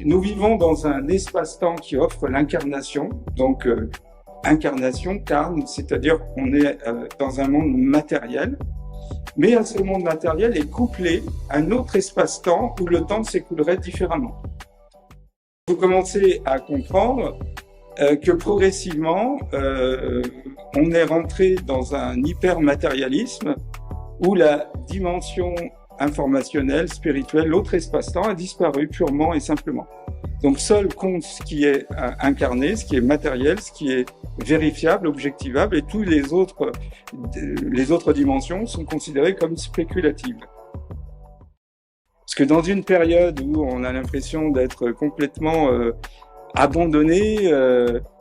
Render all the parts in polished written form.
nous vivons dans un espace-temps qui offre l'incarnation, donc incarnation, carne, c'est-à-dire qu'on est dans un monde matériel, mais à ce monde matériel est couplé un autre espace-temps où le temps s'écoulerait différemment. Vous commencez à comprendre que progressivement, on est rentré dans un hyper-matérialisme où la dimension informationnelle, spirituelle, l'autre espace-temps a disparu purement et simplement. Donc seul compte ce qui est incarné, ce qui est matériel, ce qui est vérifiable, objectivable, et toutes les autres dimensions sont considérées comme spéculatives. Parce que dans une période où on a l'impression d'être complètement abandonné,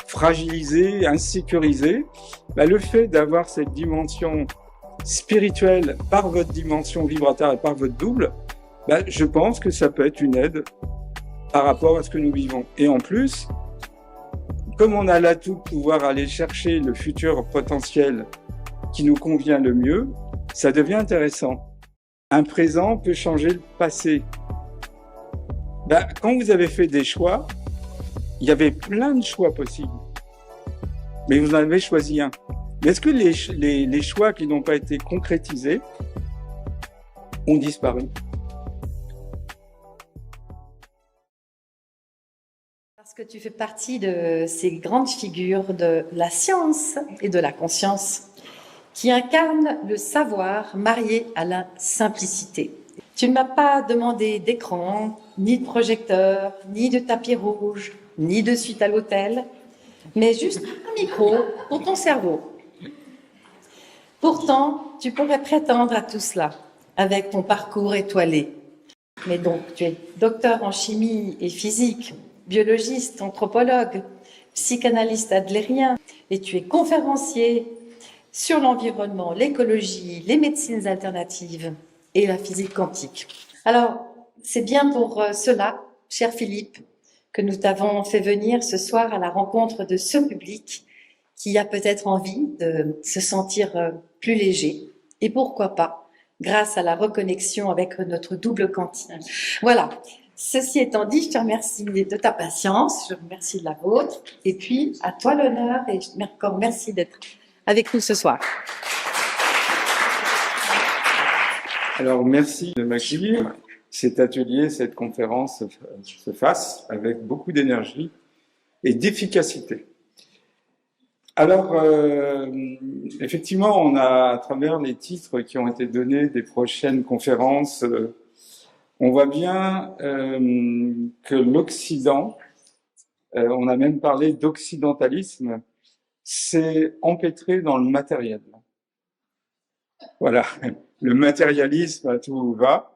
fragilisé, insécurisé, le fait d'avoir cette dimension spirituelle par votre dimension vibratoire et par votre double, je pense que ça peut être une aide par rapport à ce que nous vivons. Et en plus, comme on a l'atout de pouvoir aller chercher le futur potentiel qui nous convient le mieux, ça devient intéressant. Un présent peut changer le passé. Quand vous avez fait des choix, il y avait plein de choix possibles, mais vous en avez choisi un. Mais est-ce que les choix qui n'ont pas été concrétisés ont disparu? Parce que tu fais partie de ces grandes figures de la science et de la conscience qui incarnent le savoir marié à la simplicité. Tu ne m'as pas demandé d'écran, ni de projecteur, ni de tapis rouge, ni de suite à l'hôtel, mais juste un micro pour ton cerveau. Pourtant, tu pourrais prétendre à tout cela avec ton parcours étoilé. Mais donc, tu es docteur en chimie et physique, biologiste, anthropologue, psychanalyste adlérien, et tu es conférencier sur l'environnement, l'écologie, les médecines alternatives et la physique quantique. Alors, c'est bien pour cela, cher Philippe, que nous t'avons fait venir ce soir à la rencontre de ce public qui a peut-être envie de se sentir plus léger. Et pourquoi pas, grâce à la reconnexion avec notre double quantique. Voilà. Ceci étant dit, je te remercie de ta patience, je te remercie de la vôtre. Et puis, à toi l'honneur et encore merci d'être avec nous ce soir. Alors, merci de m'accueillir. Cet atelier, cette conférence se fasse avec beaucoup d'énergie et d'efficacité. Alors, effectivement, on a, à travers les titres qui ont été donnés des prochaines conférences, on voit bien que l'Occident, on a même parlé d'occidentalisme, s'est empêtré dans le matériel. Voilà, le matérialisme à tout va.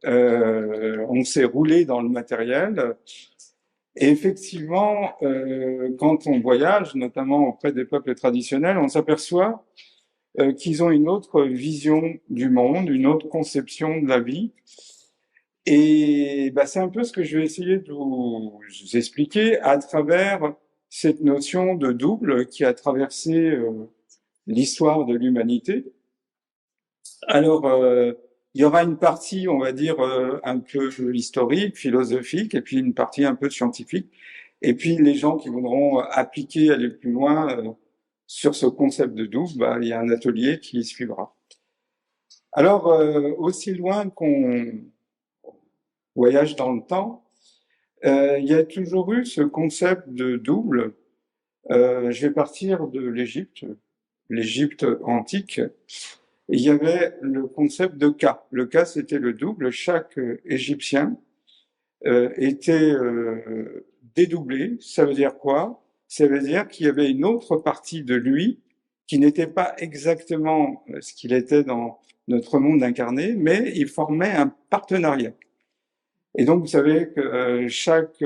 On s'est roulé dans le matériel. Et effectivement, quand on voyage, notamment auprès des peuples traditionnels, on s'aperçoit qu'ils ont une autre vision du monde, une autre conception de la vie. Et c'est un peu ce que je vais essayer de vous expliquer à travers cette notion de double qui a traversé l'histoire de l'humanité. Alors, il y aura une partie, on va dire, un peu historique, philosophique, et puis une partie un peu scientifique. Et puis, les gens qui voudront appliquer, aller plus loin sur ce concept de double, il y a un atelier qui suivra. Alors, aussi loin qu'on voyage dans le temps, il y a toujours eu ce concept de double. Je vais partir de l'Égypte antique. Il y avait le concept de cas. Le cas, c'était le double. Chaque Égyptien était dédoublé. Ça veut dire quoi? Ça veut dire qu'il y avait une autre partie de lui qui n'était pas exactement ce qu'il était dans notre monde incarné, mais il formait un partenariat. Et donc, vous savez que chaque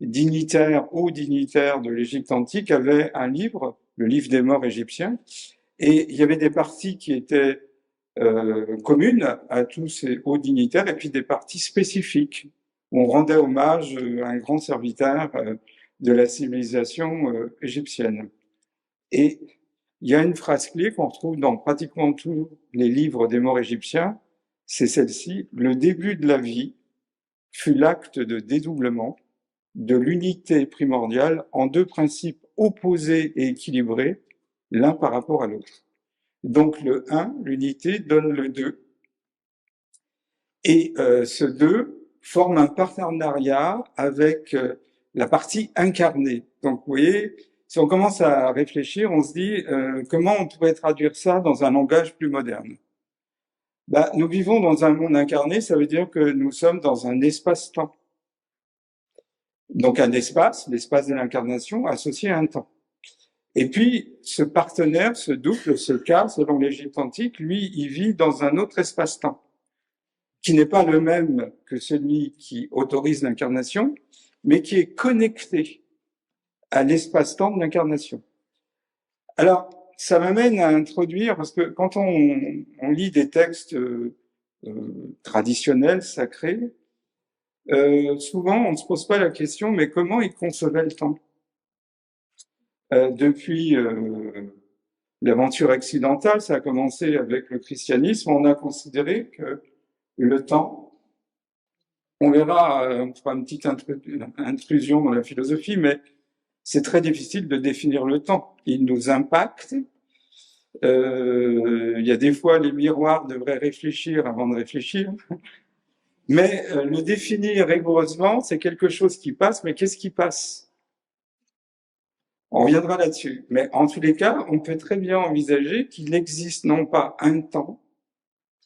dignitaire, haut dignitaire de l'Égypte antique avait un livre, le livre des morts égyptiens, et il y avait des parties qui étaient communes à tous ces hauts dignitaires, et puis des parties spécifiques. On rendait hommage à un grand serviteur de la civilisation égyptienne. Et il y a une phrase clé qu'on retrouve dans pratiquement tous les livres des morts égyptiens, c'est celle-ci: le début de la vie fut l'acte de dédoublement, de l'unité primordiale en deux principes opposés et équilibrés, l'un par rapport à l'autre. Donc le 1, l'unité, donne le 2. Et ce 2 forme un partenariat avec la partie incarnée. Donc vous voyez, si on commence à réfléchir, on se dit comment on pourrait traduire ça dans un langage plus moderne. Nous vivons dans un monde incarné, ça veut dire que nous sommes dans un espace-temps. Donc un espace, l'espace de l'incarnation, associé à un temps. Et puis, ce partenaire, ce double, ce cas, selon l'Égypte antique, lui, il vit dans un autre espace-temps, qui n'est pas le même que celui qui autorise l'incarnation, mais qui est connecté à l'espace-temps de l'incarnation. Alors, ça m'amène à introduire, parce que quand on lit des textes traditionnels, sacrés, souvent on ne se pose pas la question, mais comment ils concevaient le temps? Depuis l'aventure occidentale, ça a commencé avec le christianisme, on a considéré que le temps, on verra, on fera une petite intrusion dans la philosophie, mais c'est très difficile de définir le temps. Il nous impacte. Il y a des fois, les miroirs devraient réfléchir avant de réfléchir. Mais le définir rigoureusement, c'est quelque chose qui passe, mais qu'est-ce qui passe? On reviendra là-dessus. Mais en tous les cas, on peut très bien envisager qu'il existe non pas un temps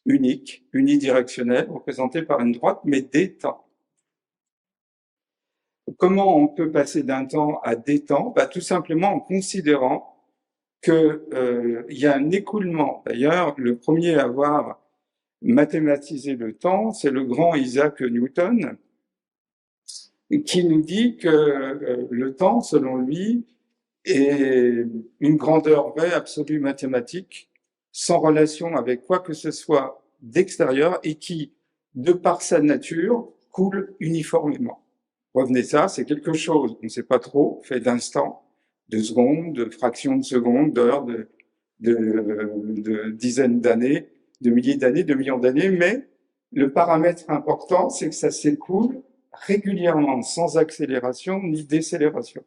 unique, unidirectionnel, représenté par une droite, mais des temps. Comment on peut passer d'un temps à des temps? Tout simplement en considérant que y a un écoulement. D'ailleurs, le premier à avoir mathématisé le temps, c'est le grand Isaac Newton, qui nous dit que le temps, selon lui, est une grandeur vraie, absolue, mathématique, sans relation avec quoi que ce soit d'extérieur et qui, de par sa nature, coule uniformément. Revenez ça, c'est quelque chose, on ne sait pas trop, fait d'instants, de secondes, de fractions de secondes, d'heures, de dizaines d'années, de milliers d'années, de millions d'années, mais le paramètre important, c'est que ça s'écoule régulièrement, sans accélération ni décélération.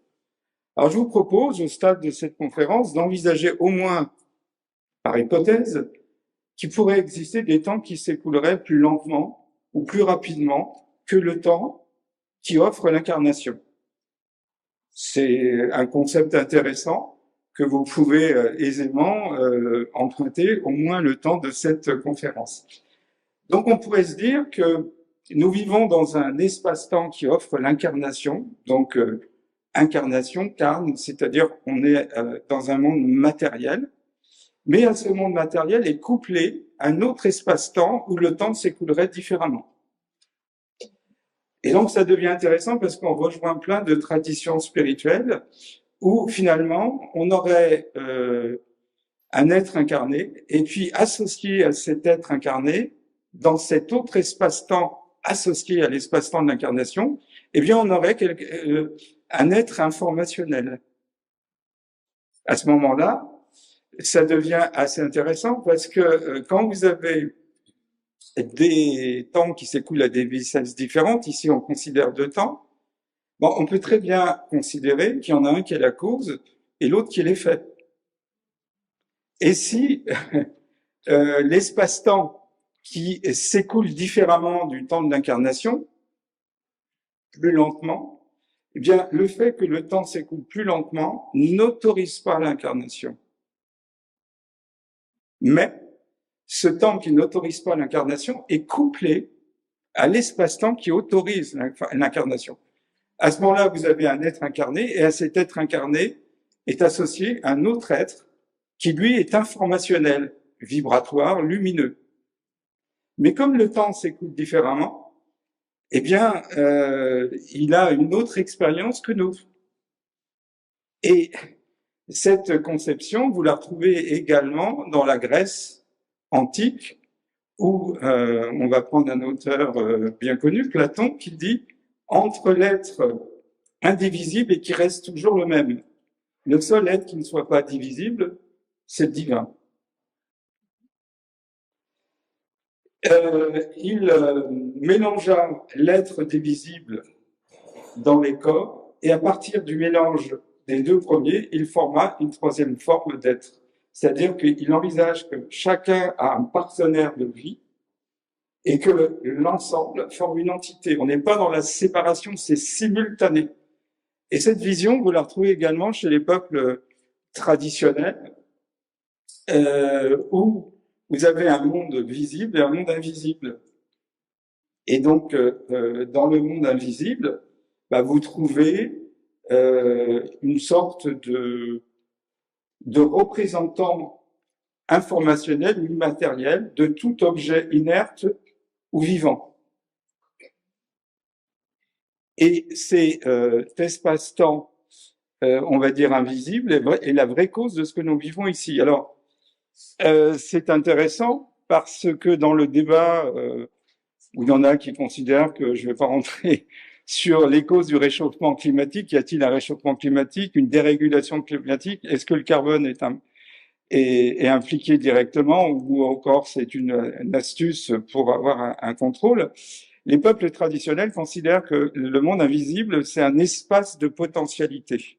Alors je vous propose, au stade de cette conférence, d'envisager au moins, par hypothèse, qu'il pourrait exister des temps qui s'écouleraient plus lentement ou plus rapidement que le temps qui offre l'incarnation. C'est un concept intéressant que vous pouvez aisément emprunter au moins le temps de cette conférence. Donc on pourrait se dire que nous vivons dans un espace-temps qui offre l'incarnation, donc incarnation, carne, c'est-à-dire qu'on est dans un monde matériel, mais à ce monde matériel est couplé un autre espace-temps où le temps s'écoulerait différemment. Et donc ça devient intéressant parce qu'on rejoint plein de traditions spirituelles où finalement on aurait un être incarné et puis associé à cet être incarné, dans cet autre espace-temps associé à l'espace-temps de l'incarnation, eh bien on aurait un être informationnel. À ce moment-là, ça devient assez intéressant parce que quand vous avez des temps qui s'écoulent à des vitesses différentes, ici on considère deux temps, on peut très bien considérer qu'il y en a un qui est la cause et l'autre qui est l'effet. Et si l'espace-temps qui s'écoule différemment du temps de l'incarnation, plus lentement, eh bien, le fait que le temps s'écoule plus lentement n'autorise pas l'incarnation. Mais ce temps qui n'autorise pas l'incarnation est couplé à l'espace-temps qui autorise l'incarnation. À ce moment-là, vous avez un être incarné, et à cet être incarné est associé un autre être qui, lui, est informationnel, vibratoire, lumineux. Mais comme le temps s'écoule différemment, eh bien, il a une autre expérience que nous. Et cette conception, vous la retrouvez également dans la Grèce antique, où on va prendre un auteur bien connu, Platon, qui dit « entre l'être indivisible et qui reste toujours le même, le seul être qui ne soit pas divisible, c'est le divin ». Il mélangea l'être divisible dans les corps, et à partir du mélange des deux premiers, il forma une troisième forme d'être. C'est-à-dire qu'il envisage que chacun a un partenaire de vie et que l'ensemble forme une entité. On n'est pas dans la séparation, c'est simultané. Et cette vision, vous la retrouvez également chez les peuples traditionnels, où vous avez un monde visible et un monde invisible. Et donc, dans le monde invisible, vous trouvez une sorte de représentant informationnel ou immatériel de tout objet inerte ou vivant. Et cet espace-temps, on va dire invisible, est la vraie cause de ce que nous vivons ici. Alors, c'est intéressant parce que dans le débat, où il y en a qui considèrent que je ne vais pas rentrer sur les causes du réchauffement climatique, y a-t-il un réchauffement climatique, une dérégulation climatique, est-ce que le carbone est impliqué directement ou encore c'est une astuce pour avoir un contrôle? Les peuples traditionnels considèrent que le monde invisible, c'est un espace de potentialité.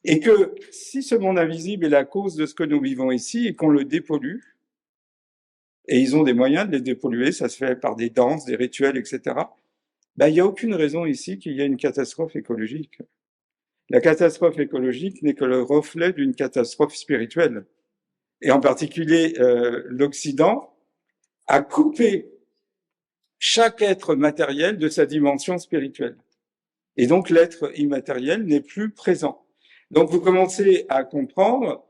Et que si ce monde invisible est la cause de ce que nous vivons ici et qu'on le dépollue, et ils ont des moyens de les dépolluer, ça se fait par des danses, des rituels, etc., il n'y a aucune raison ici qu'il y ait une catastrophe écologique. La catastrophe écologique n'est que le reflet d'une catastrophe spirituelle. Et en particulier, l'Occident a coupé chaque être matériel de sa dimension spirituelle. Et donc l'être immatériel n'est plus présent. Donc vous commencez à comprendre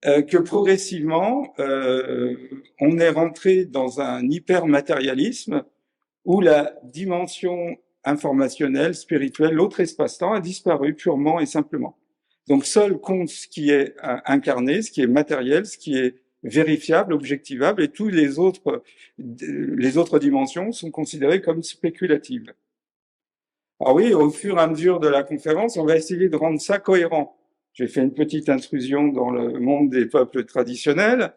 que progressivement, on est rentré dans un hypermatérialisme où la dimension informationnelle, spirituelle, l'autre espace-temps a disparu purement et simplement. Donc seul compte ce qui est incarné, ce qui est matériel, ce qui est vérifiable, objectivable, et toutes les autres dimensions sont considérées comme spéculatives. Alors oui, au fur et à mesure de la conférence, on va essayer de rendre ça cohérent. J'ai fait une petite intrusion dans le monde des peuples traditionnels.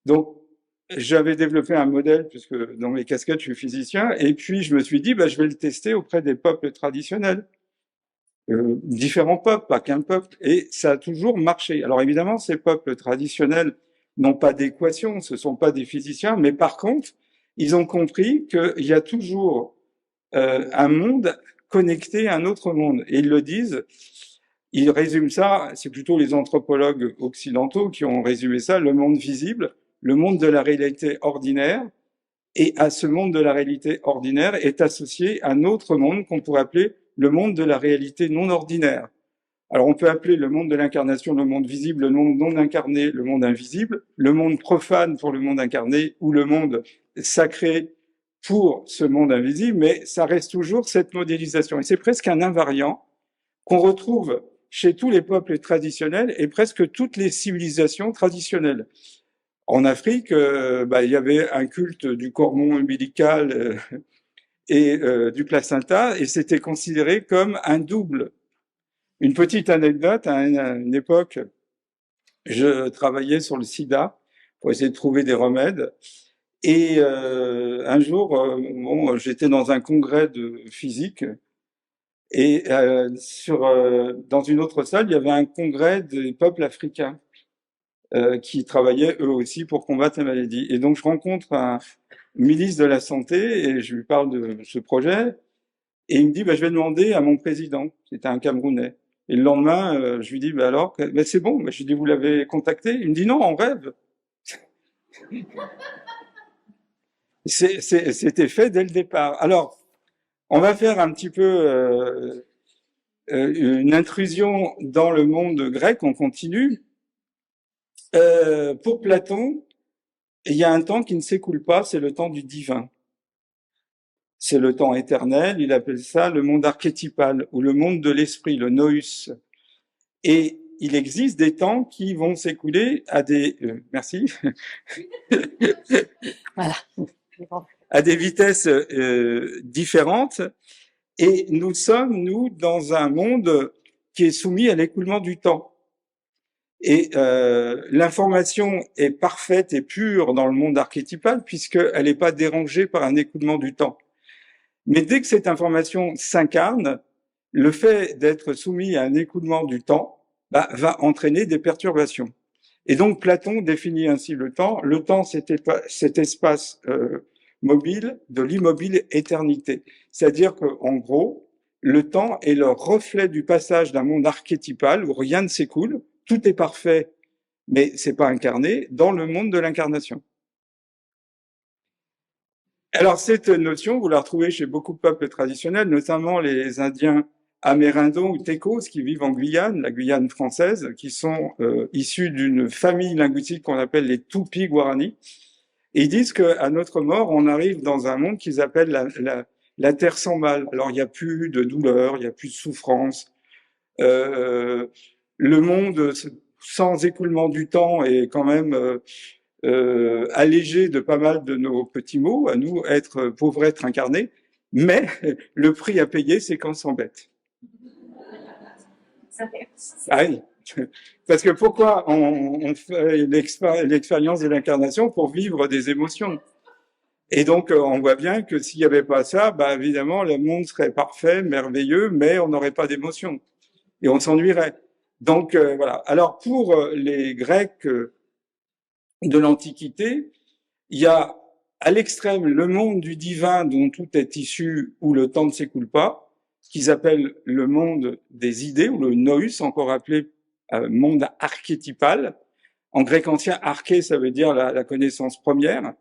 Donc, j'avais développé un modèle, puisque dans mes casquettes, je suis physicien, et puis je me suis dit, je vais le tester auprès des peuples traditionnels. Différents peuples, pas qu'un peuple, et ça a toujours marché. Alors évidemment, ces peuples traditionnels n'ont pas d'équation, ce sont pas des physiciens, mais par contre, ils ont compris qu'il y a toujours un monde connecté à un autre monde. Et ils le disent, ils résument ça, c'est plutôt les anthropologues occidentaux qui ont résumé ça, le monde visible, le monde de la réalité ordinaire, et à ce monde de la réalité ordinaire est associé un autre monde qu'on pourrait appeler le monde de la réalité non ordinaire. Alors on peut appeler le monde de l'incarnation le monde visible, le monde non incarné le monde invisible, le monde profane pour le monde incarné ou le monde sacré pour ce monde invisible, mais ça reste toujours cette modélisation. Et c'est presque un invariant qu'on retrouve chez tous les peuples traditionnels et presque toutes les civilisations traditionnelles. En Afrique, il y avait un culte du cordon ombilical et du placenta, et c'était considéré comme un double. Une petite anecdote, à une époque, je travaillais sur le sida pour essayer de trouver des remèdes, et un jour, j'étais dans un congrès de physique, et dans une autre salle, il y avait un congrès des peuples africains qui travaillaient eux aussi pour combattre la maladie. Et donc je rencontre un ministre de la Santé et je lui parle de ce projet et il me dit je vais demander à mon président, c'était un Camerounais. Et le lendemain, je lui dis alors, c'est bon. Je lui dis vous l'avez contacté? Il me dit non, on rêve. C'était fait dès le départ. Alors, on va faire un petit peu une intrusion dans le monde grec, on continue. Pour Platon, il y a un temps qui ne s'écoule pas, c'est le temps du divin. C'est le temps éternel, il appelle ça le monde archétypal, ou le monde de l'esprit, le nous. Et il existe des temps qui vont s'écouler à des... merci. Voilà. À des vitesses différentes. Et nous sommes, nous, dans un monde qui est soumis à l'écoulement du temps. Et l'information est parfaite et pure dans le monde archétypal puisqu'elle n'est pas dérangée par un écoulement du temps. Mais dès que cette information s'incarne, le fait d'être soumis à un écoulement du temps va entraîner des perturbations. Et donc Platon définit ainsi le temps. Le temps, cet espace mobile de l'immobile éternité. C'est-à-dire qu'en gros, le temps est le reflet du passage d'un monde archétypal où rien ne s'écoule, tout est parfait, mais c'est pas incarné, dans le monde de l'incarnation. Alors cette notion, vous la retrouvez chez beaucoup de peuples traditionnels, notamment les Indiens amérindiens ou Técos qui vivent en Guyane, la Guyane française, qui sont issus d'une famille linguistique qu'on appelle les Tupi-Guarani. Et ils disent qu'à notre mort, on arrive dans un monde qu'ils appellent la terre sans mal. Alors il n'y a plus de douleur, il n'y a plus de souffrance. Le monde sans écoulement du temps est quand même allégé de pas mal de nos petits maux, à nous, pauvres êtres incarnés, mais le prix à payer, c'est qu'on s'embête. Ah oui. Parce que pourquoi on fait l'expérience de l'incarnation? Pour vivre des émotions. Et donc, on voit bien que s'il n'y avait pas ça, évidemment, le monde serait parfait, merveilleux, mais on n'aurait pas d'émotions. Et on s'ennuierait. Donc, voilà. Alors, pour les Grecs de l'Antiquité, il y a à l'extrême le monde du divin dont tout est issu, où le temps ne s'écoule pas, qu'ils appellent le monde des idées, ou le nous, encore appelé monde archétypal. En grec ancien, arché, ça veut dire la connaissance première.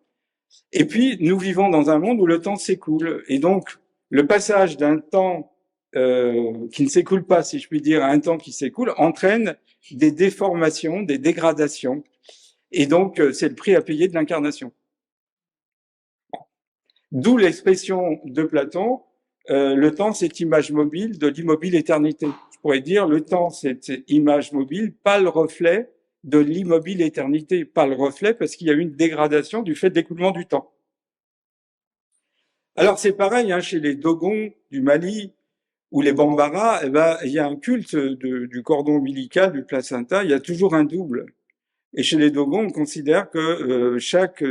Et puis, nous vivons dans un monde où le temps s'écoule. Et donc, le passage d'un temps qui ne s'écoule pas, si je puis dire, à un temps qui s'écoule, entraîne des déformations, des dégradations. Et donc, c'est le prix à payer de l'incarnation. D'où l'expression de Platon, le temps, c'est image mobile de l'immobile éternité. Je pourrais dire, le temps, c'est image mobile, pas le reflet de l'immobile éternité, pas le reflet parce qu'il y a une dégradation du fait d'écoulement du temps. Alors c'est pareil chez les Dogons du Mali ou les Bambara, il y a un culte du cordon ombilical, du placenta, il y a toujours un double. Et chez les Dogons, on considère que chaque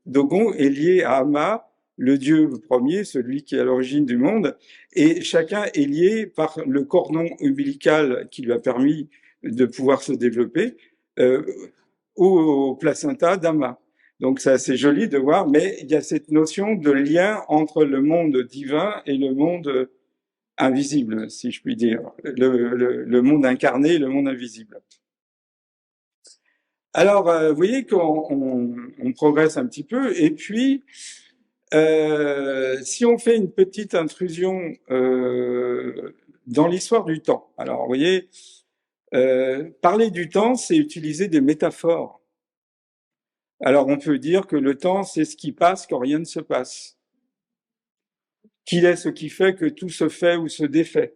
Dogon est lié à Ama, le dieu premier, celui qui est à l'origine du monde, et chacun est lié par le cordon ombilical qui lui a permis de pouvoir se développer au placenta d'Ama. Donc c'est assez joli de voir, mais il y a cette notion de lien entre le monde divin et le monde invisible, si je puis dire, le monde incarné et le monde invisible. Alors, vous voyez qu'on progresse un petit peu, et puis, si on fait une petite intrusion dans l'histoire du temps, alors, vous voyez, parler du temps, c'est utiliser des métaphores. Alors, on peut dire que le temps, c'est ce qui passe quand rien ne se passe. Qu'il est ce qui fait que tout se fait ou se défait.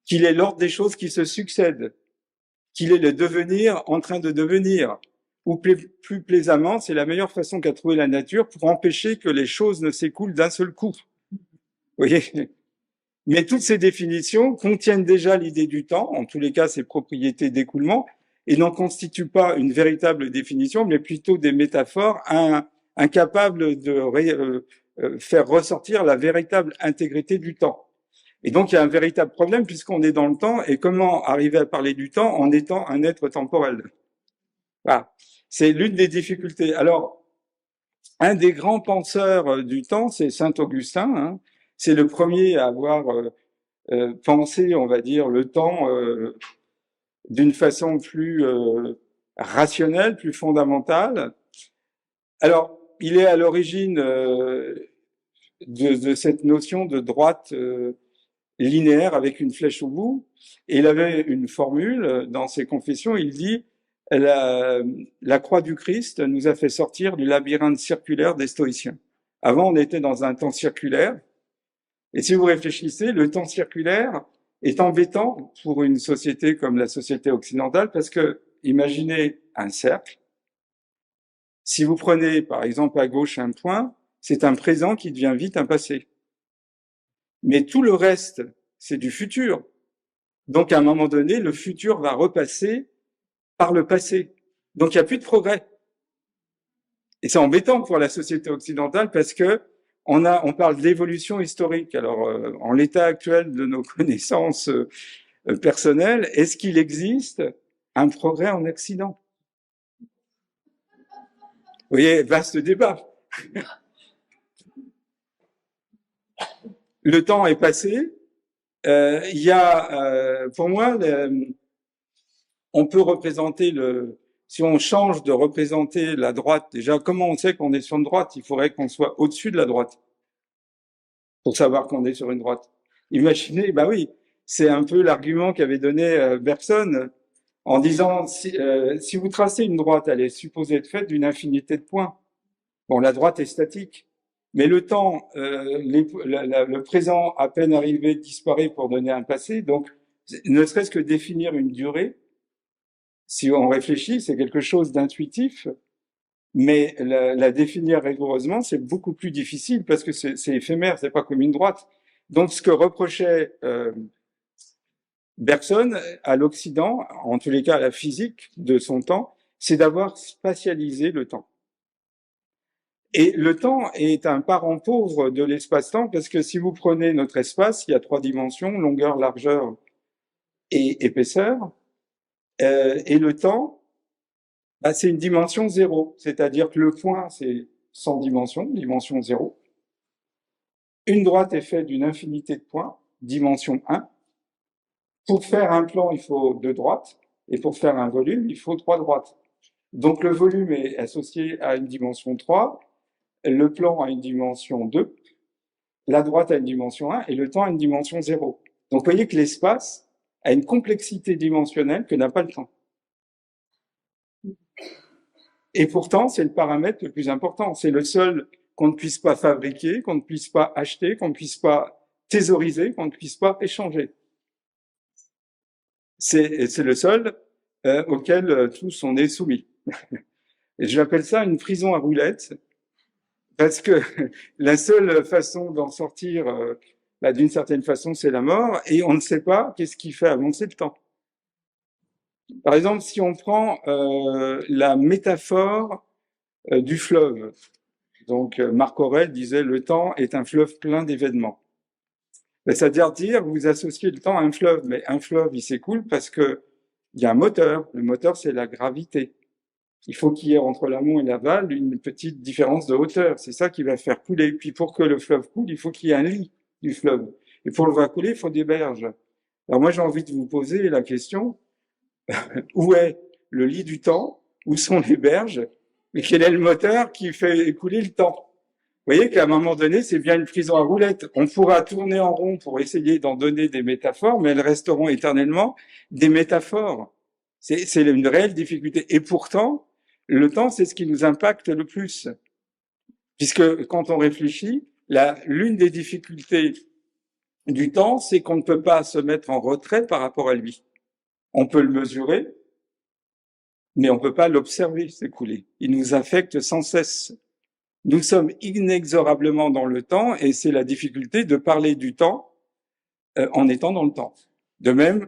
Qu'il est l'ordre des choses qui se succèdent. Qu'il est le devenir en train de devenir. Ou plus plaisamment, c'est la meilleure façon qu'a trouvé la nature pour empêcher que les choses ne s'écoulent d'un seul coup. Vous voyez? Mais toutes ces définitions contiennent déjà l'idée du temps, en tous les cas ses propriétés d'écoulement, et n'en constituent pas une véritable définition, mais plutôt des métaphores incapables de faire ressortir la véritable intégrité du temps. Et donc, il y a un véritable problème puisqu'on est dans le temps, et comment arriver à parler du temps en étant un être temporel? Voilà. C'est l'une des difficultés. Alors, un des grands penseurs du temps, c'est Saint Augustin. C'est le premier à avoir pensé, on va dire, le temps d'une façon plus rationnelle, plus fondamentale. Alors, il est à l'origine de cette notion de droite linéaire avec une flèche au bout. Et il avait une formule dans ses confessions, il dit la croix du Christ nous a fait sortir du labyrinthe circulaire des stoïciens. Avant, on était dans un temps circulaire. Et si vous réfléchissez, le temps circulaire est embêtant pour une société comme la société occidentale parce que, imaginez un cercle. Si vous prenez, par exemple, à gauche un point, c'est un présent qui devient vite un passé. Mais tout le reste, c'est du futur. Donc, à un moment donné, le futur va repasser par le passé. Donc, il n'y a plus de progrès. Et c'est embêtant pour la société occidentale parce que on parle d'évolution historique. Alors, en l'état actuel de nos connaissances personnelles, est-ce qu'il existe un progrès en Occident? Vous voyez, vaste débat. Le temps est passé. Il y a, pour moi, on peut représenter si on change de représenter la droite, déjà, comment on sait qu'on est sur une droite? Il faudrait qu'on soit au-dessus de la droite pour savoir qu'on est sur une droite. Imaginez, bah oui, c'est un peu l'argument qu'avait donné Bergson en disant si vous tracez une droite, elle est supposée être faite d'une infinité de points. Bon, la droite est statique, mais le temps, le présent à peine arrivé disparaît pour donner un passé. Donc, ne serait-ce que définir une durée, si on réfléchit, c'est quelque chose d'intuitif, mais la définir rigoureusement, c'est beaucoup plus difficile parce que c'est éphémère, c'est pas comme une droite. Donc, ce que reprochait Bergson à l'Occident, en tous les cas à la physique de son temps, c'est d'avoir spatialisé le temps. Et le temps est un parent pauvre de l'espace-temps parce que si vous prenez notre espace, il y a 3 dimensions, longueur, largeur et épaisseur. Et le temps, bah, c'est une dimension 0. C'est-à-dire que le point, c'est sans dimension, dimension 0. Une droite est faite d'une infinité de points, dimension 1. Pour faire un plan, il faut 2 droites. Et pour faire un volume, il faut 3 droites. Donc le volume est associé à une dimension 3. Le plan a une dimension 2, la droite a une dimension 1 et le temps a une dimension 0. Donc vous voyez que l'espace a une complexité dimensionnelle que n'a pas le temps. Et pourtant, c'est le paramètre le plus important. C'est le seul qu'on ne puisse pas fabriquer, qu'on ne puisse pas acheter, qu'on ne puisse pas thésauriser, qu'on ne puisse pas échanger. C'est le seul auquel tous on est soumis. Et j'appelle ça une prison à roulettes. Parce que la seule façon d'en sortir, d'une certaine façon, c'est la mort, et on ne sait pas qu'est-ce qui fait avancer le temps. Par exemple, si on prend la métaphore du fleuve, donc Marc Aurèle disait « le temps est un fleuve plein d'événements ». C'est-à-dire vous associez le temps à un fleuve, mais un fleuve, il s'écoule parce que il y a un moteur. Le moteur, c'est la gravité. Il faut qu'il y ait entre l'amont et l'aval une petite différence de hauteur. C'est ça qui va faire couler. Puis pour que le fleuve coule, il faut qu'il y ait un lit du fleuve. Et pour le voir couler, il faut des berges. Alors moi, j'ai envie de vous poser la question, où est le lit du temps? Où sont les berges? Et quel est le moteur qui fait écouler le temps? Vous voyez qu'à un moment donné, c'est bien une prison à roulettes. On pourra tourner en rond pour essayer d'en donner des métaphores, mais elles resteront éternellement des métaphores. C'est une réelle difficulté. Et pourtant, le temps, c'est ce qui nous impacte le plus. Puisque quand on réfléchit, l'une des difficultés du temps, c'est qu'on ne peut pas se mettre en retrait par rapport à lui. On peut le mesurer, mais on ne peut pas l'observer s'écouler. Il nous affecte sans cesse. Nous sommes inexorablement dans le temps et c'est la difficulté de parler du temps en étant dans le temps. De même,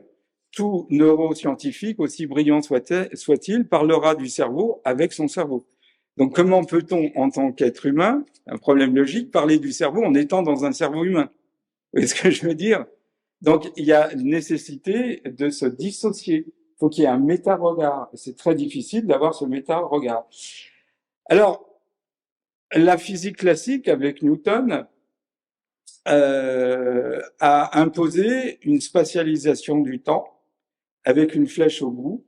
tout neuroscientifique, aussi brillant soit-il, parlera du cerveau avec son cerveau. Donc comment peut-on, en tant qu'être humain, un problème logique, parler du cerveau en étant dans un cerveau humain? Vous voyez ce que je veux dire? Donc il y a nécessité de se dissocier. Il faut qu'il y ait un méta-regard. C'est très difficile d'avoir ce méta-regard. Alors, la physique classique, avec Newton, a imposé une spatialisation du temps avec une flèche au bout.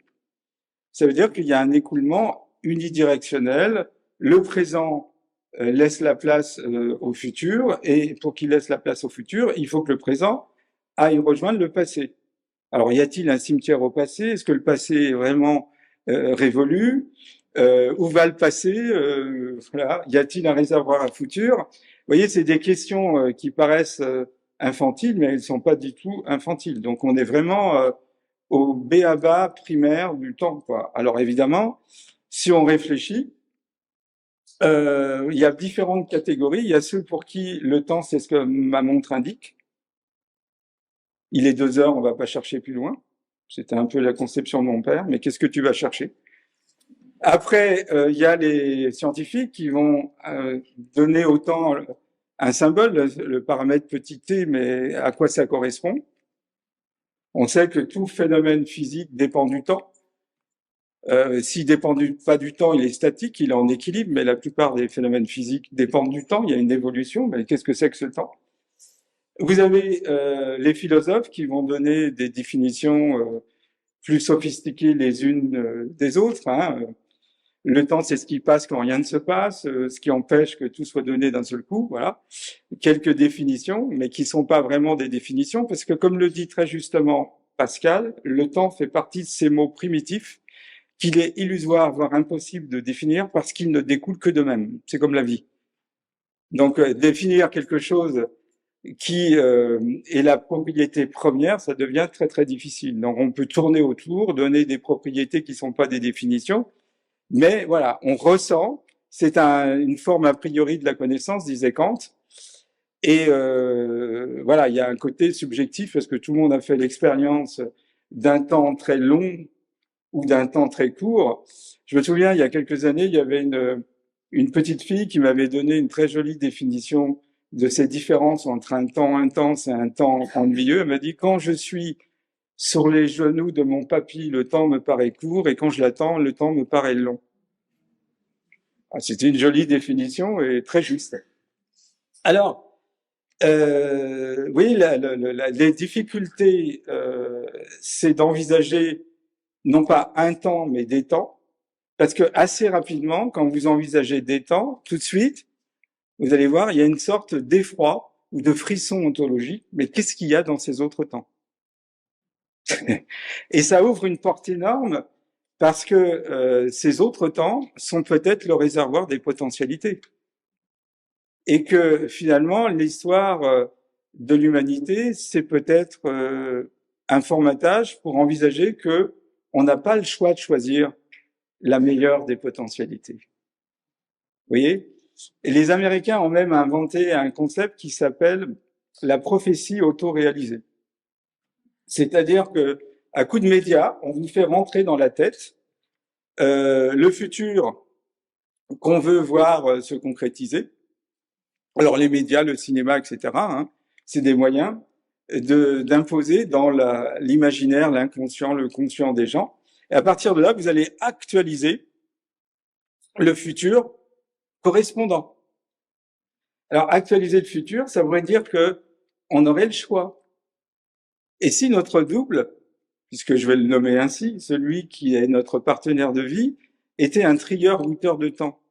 Ça veut dire qu'il y a un écoulement unidirectionnel. Le présent laisse la place au futur, et pour qu'il laisse la place au futur, il faut que le présent aille rejoindre le passé. Alors, y a-t-il un cimetière au passé? Est-ce que le passé est vraiment révolu? Où va le passé? Voilà. Y a-t-il un réservoir à futur? Vous voyez, c'est des questions qui paraissent infantiles, mais elles ne sont pas du tout infantiles. Donc, on est vraiment au b.a.-ba primaire du temps, quoi. Alors, évidemment, si on réfléchit, il y a différentes catégories. Il y a ceux pour qui le temps, c'est ce que ma montre indique. Il est 2 heures, on va pas chercher plus loin. C'était un peu la conception de mon père, mais qu'est-ce que tu vas chercher? Après, il y a les scientifiques qui vont donner au temps un symbole, le paramètre petit t, mais à quoi ça correspond? On sait que tout phénomène physique dépend du temps. S'il dépend pas du temps, il est statique, il est en équilibre, mais la plupart des phénomènes physiques dépendent du temps, il y a une évolution, mais qu'est-ce que c'est que ce temps? Vous avez les philosophes qui vont donner des définitions plus sophistiquées les unes des autres. Hein. Le temps, c'est ce qui passe quand rien ne se passe, ce qui empêche que tout soit donné d'un seul coup. Voilà, quelques définitions, mais qui sont pas vraiment des définitions, parce que comme le dit très justement Pascal, le temps fait partie de ces mots primitifs qu'il est illusoire, voire impossible de définir, parce qu'il ne découle que d'eux-mêmes. C'est comme la vie. Donc, définir quelque chose qui est la propriété première, ça devient très très difficile. Donc, on peut tourner autour, donner des propriétés qui sont pas des définitions, mais voilà, on ressent, c'est une forme a priori de la connaissance, disait Kant. Et voilà, il y a un côté subjectif parce que tout le monde a fait l'expérience d'un temps très long ou d'un temps très court. Je me souviens, il y a quelques années, il y avait une petite fille qui m'avait donné une très jolie définition de ces différences entre un temps intense et un temps ennuyeux. Elle m'a dit, quand je suis sur les genoux de mon papy, le temps me paraît court, et quand je l'attends, le temps me paraît long. Ah, c'était une jolie définition et très juste. Alors, oui, les difficultés, c'est d'envisager non pas un temps, mais des temps, parce que assez rapidement, quand vous envisagez des temps, tout de suite, vous allez voir, il y a une sorte d'effroi ou de frisson ontologique. Mais qu'est-ce qu'il y a dans ces autres temps? Et ça ouvre une porte énorme parce que ces autres temps sont peut-être le réservoir des potentialités. Et que finalement, l'histoire de l'humanité, c'est peut-être un formatage pour envisager que on n'a pas le choix de choisir la meilleure des potentialités. Vous voyez? Et les Américains ont même inventé un concept qui s'appelle la prophétie autoréalisée. C'est-à-dire que, à coup de médias, on vous fait rentrer dans la tête le futur qu'on veut voir se concrétiser. Alors les médias, le cinéma, etc., hein, c'est des moyens d'imposer dans l'imaginaire, l'inconscient, le conscient des gens. Et à partir de là, vous allez actualiser le futur correspondant. Alors actualiser le futur, ça voudrait dire que on aurait le choix. Et si notre double, puisque je vais le nommer ainsi, celui qui est notre partenaire de vie, était un trieur-routeur de temps,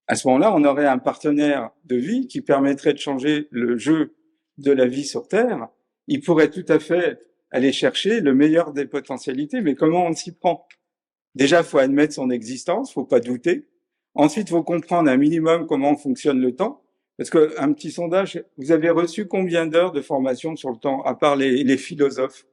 à ce moment-là, on aurait un partenaire de vie qui permettrait de changer le jeu de la vie sur Terre. Il pourrait tout à fait aller chercher le meilleur des potentialités, mais comment on s'y prend? Déjà, il faut admettre son existence, faut pas douter. Ensuite, il faut comprendre un minimum comment fonctionne le temps. Parce que un petit sondage, vous avez reçu combien d'heures de formation sur le temps, à part les philosophes?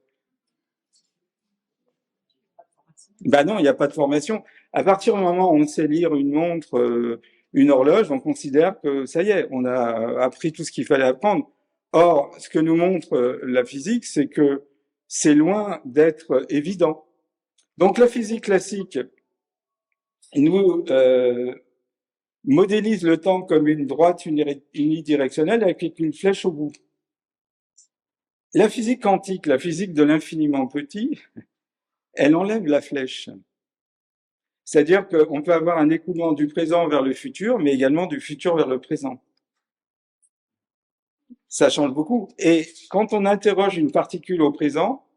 Ben non, il n'y a pas de formation. À partir du moment où on sait lire une montre, une horloge, on considère que ça y est, on a appris tout ce qu'il fallait apprendre. Or, ce que nous montre la physique, c'est que c'est loin d'être évident. Donc la physique classique nous modélise le temps comme une droite unidirectionnelle avec une flèche au bout. La physique quantique, la physique de l'infiniment petit, elle enlève la flèche. C'est-à-dire qu'on peut avoir un écoulement du présent vers le futur, mais également du futur vers le présent. Ça change beaucoup. Et quand on interroge une particule au présent,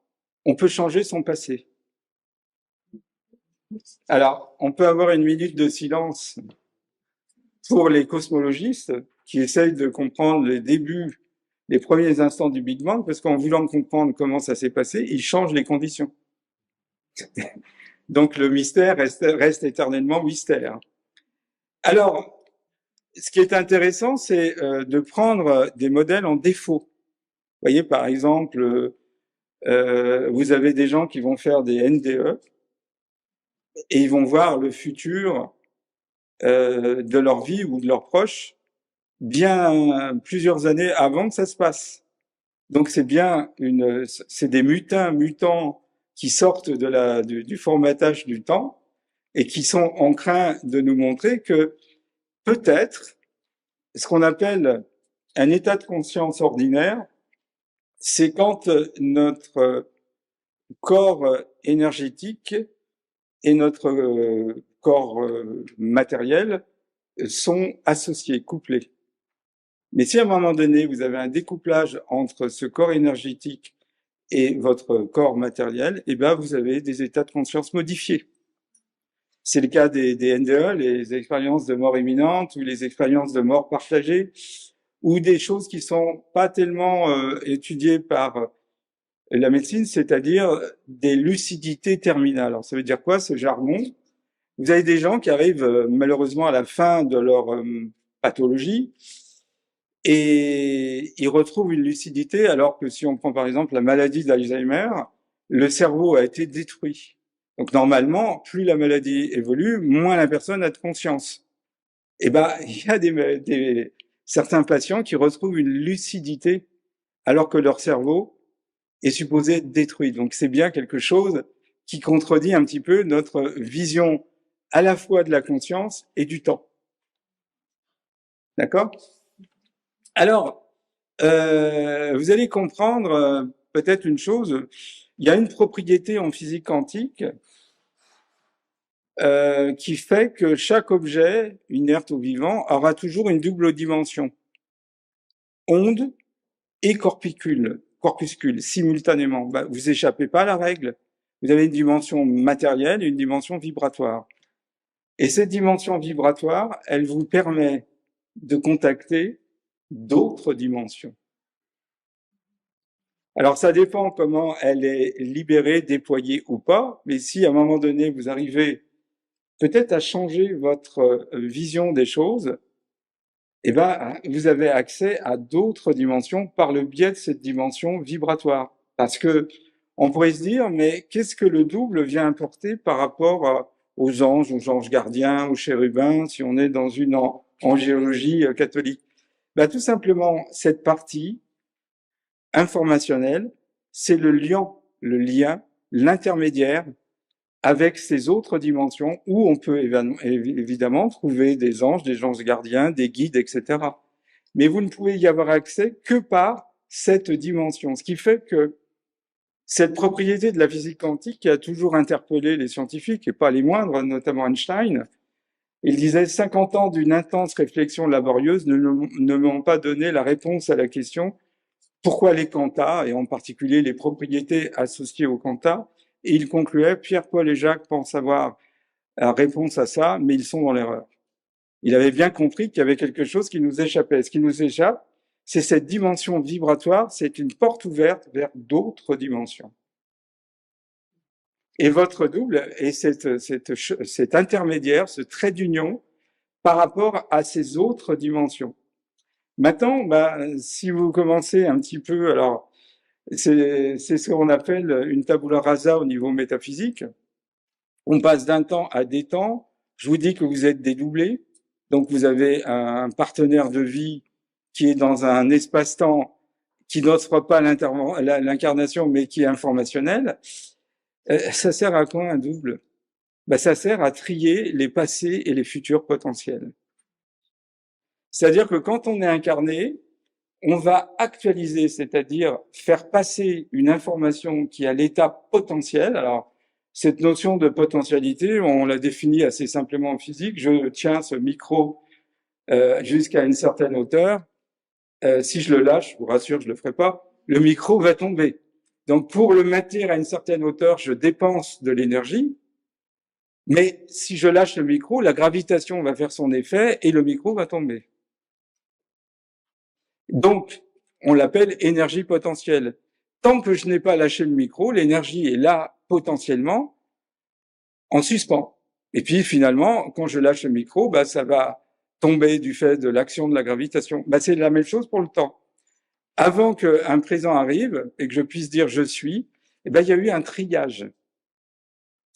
on peut changer son passé. Alors, on peut avoir une minute de silence pour les cosmologistes qui essayent de comprendre les débuts, les premiers instants du Big Bang, parce qu'en voulant comprendre comment ça s'est passé, ils changent les conditions. Donc le mystère reste éternellement mystère. Alors, ce qui est intéressant, c'est de prendre des modèles en défaut. Vous voyez, par exemple, vous avez des gens qui vont faire des NDE et ils vont voir le futur de leur vie ou de leurs proches bien plusieurs années avant que ça se passe. Donc c'est des mutants qui sortent du formatage du temps et qui sont en train de nous montrer que peut-être ce qu'on appelle un état de conscience ordinaire, c'est quand notre corps énergétique et notre corps matériel sont associés, couplés. Mais si à un moment donné, vous avez un découplage entre ce corps énergétique et votre corps matériel, eh ben, vous avez des états de conscience modifiés. C'est le cas des NDE, les expériences de mort imminente, ou les expériences de mort partagée, ou des choses qui sont pas tellement étudiées par la médecine, c'est-à-dire des lucidités terminales. Alors, ça veut dire quoi, ce jargon? Vous avez des gens qui arrivent malheureusement à la fin de leur pathologie et ils retrouvent une lucidité, alors que si on prend par exemple la maladie d'Alzheimer, le cerveau a été détruit. Donc normalement, plus la maladie évolue, moins la personne a de conscience. Et ben, il y a certains patients qui retrouvent une lucidité alors que leur cerveau est supposé être détruit. Donc c'est bien quelque chose qui contredit un petit peu notre vision à la fois de la conscience et du temps. D'accord? Alors, vous allez comprendre peut-être une chose. Il y a une propriété en physique quantique qui fait que chaque objet, inerte ou vivant, aura toujours une double dimension. Onde et corpuscule, simultanément. Bah, vous échappez pas à la règle. Vous avez une dimension matérielle et une dimension vibratoire. Et cette dimension vibratoire, elle vous permet de contacter d'autres dimensions. Alors ça dépend comment elle est libérée, déployée ou pas, mais si à un moment donné vous arrivez peut-être à changer votre vision des choses, eh ben vous avez accès à d'autres dimensions par le biais de cette dimension vibratoire. Parce que on pourrait se dire, mais qu'est-ce que le double vient apporter par rapport aux anges gardiens, aux chérubins, si on est dans une angéologie catholique? Ben, tout simplement, cette partie informationnelle, c'est le lien, l'intermédiaire avec ces autres dimensions où on peut évidemment trouver des anges gardiens, des guides, etc. Mais vous ne pouvez y avoir accès que par cette dimension. Ce qui fait que cette propriété de la physique quantique qui a toujours interpellé les scientifiques, et pas les moindres, notamment Einstein, il disait 50 ans d'une intense réflexion laborieuse ne m'ont pas donné la réponse à la question pourquoi les quantas, et en particulier les propriétés associées aux quantas. Et il concluait, Pierre, Paul et Jacques pensent avoir la réponse à ça, mais ils sont dans l'erreur. Il avait bien compris qu'il y avait quelque chose qui nous échappait. Ce qui nous échappe, c'est cette dimension vibratoire, c'est une porte ouverte vers d'autres dimensions. Et votre double est cet intermédiaire, ce trait d'union par rapport à ces autres dimensions. Maintenant, si vous commencez un petit peu, alors c'est ce qu'on appelle une tabula rasa au niveau métaphysique. On passe d'un temps à des temps. Je vous dis que vous êtes dédoublés, donc vous avez un partenaire de vie qui est dans un espace-temps qui n'offre pas l'incarnation, mais qui est informationnel. Ça sert à quoi un double? Ça sert à trier les passés et les futurs potentiels. C'est-à-dire que quand on est incarné, on va actualiser, c'est-à-dire faire passer une information qui est à l'état potentiel. Alors, cette notion de potentialité, on l'a définit assez simplement en physique. Je tiens ce micro jusqu'à une certaine hauteur. Si je le lâche, je vous rassure, je le ferai pas, le micro va tomber. Donc, pour le maintenir à une certaine hauteur, je dépense de l'énergie. Mais si je lâche le micro, la gravitation va faire son effet et le micro va tomber. Donc, on l'appelle énergie potentielle. Tant que je n'ai pas lâché le micro, l'énergie est là potentiellement en suspens. Et puis finalement, quand je lâche le micro, ça va tomber du fait de l'action de la gravitation. C'est la même chose pour le temps. Avant qu'un présent arrive et que je puisse dire je suis, il y a eu un triage.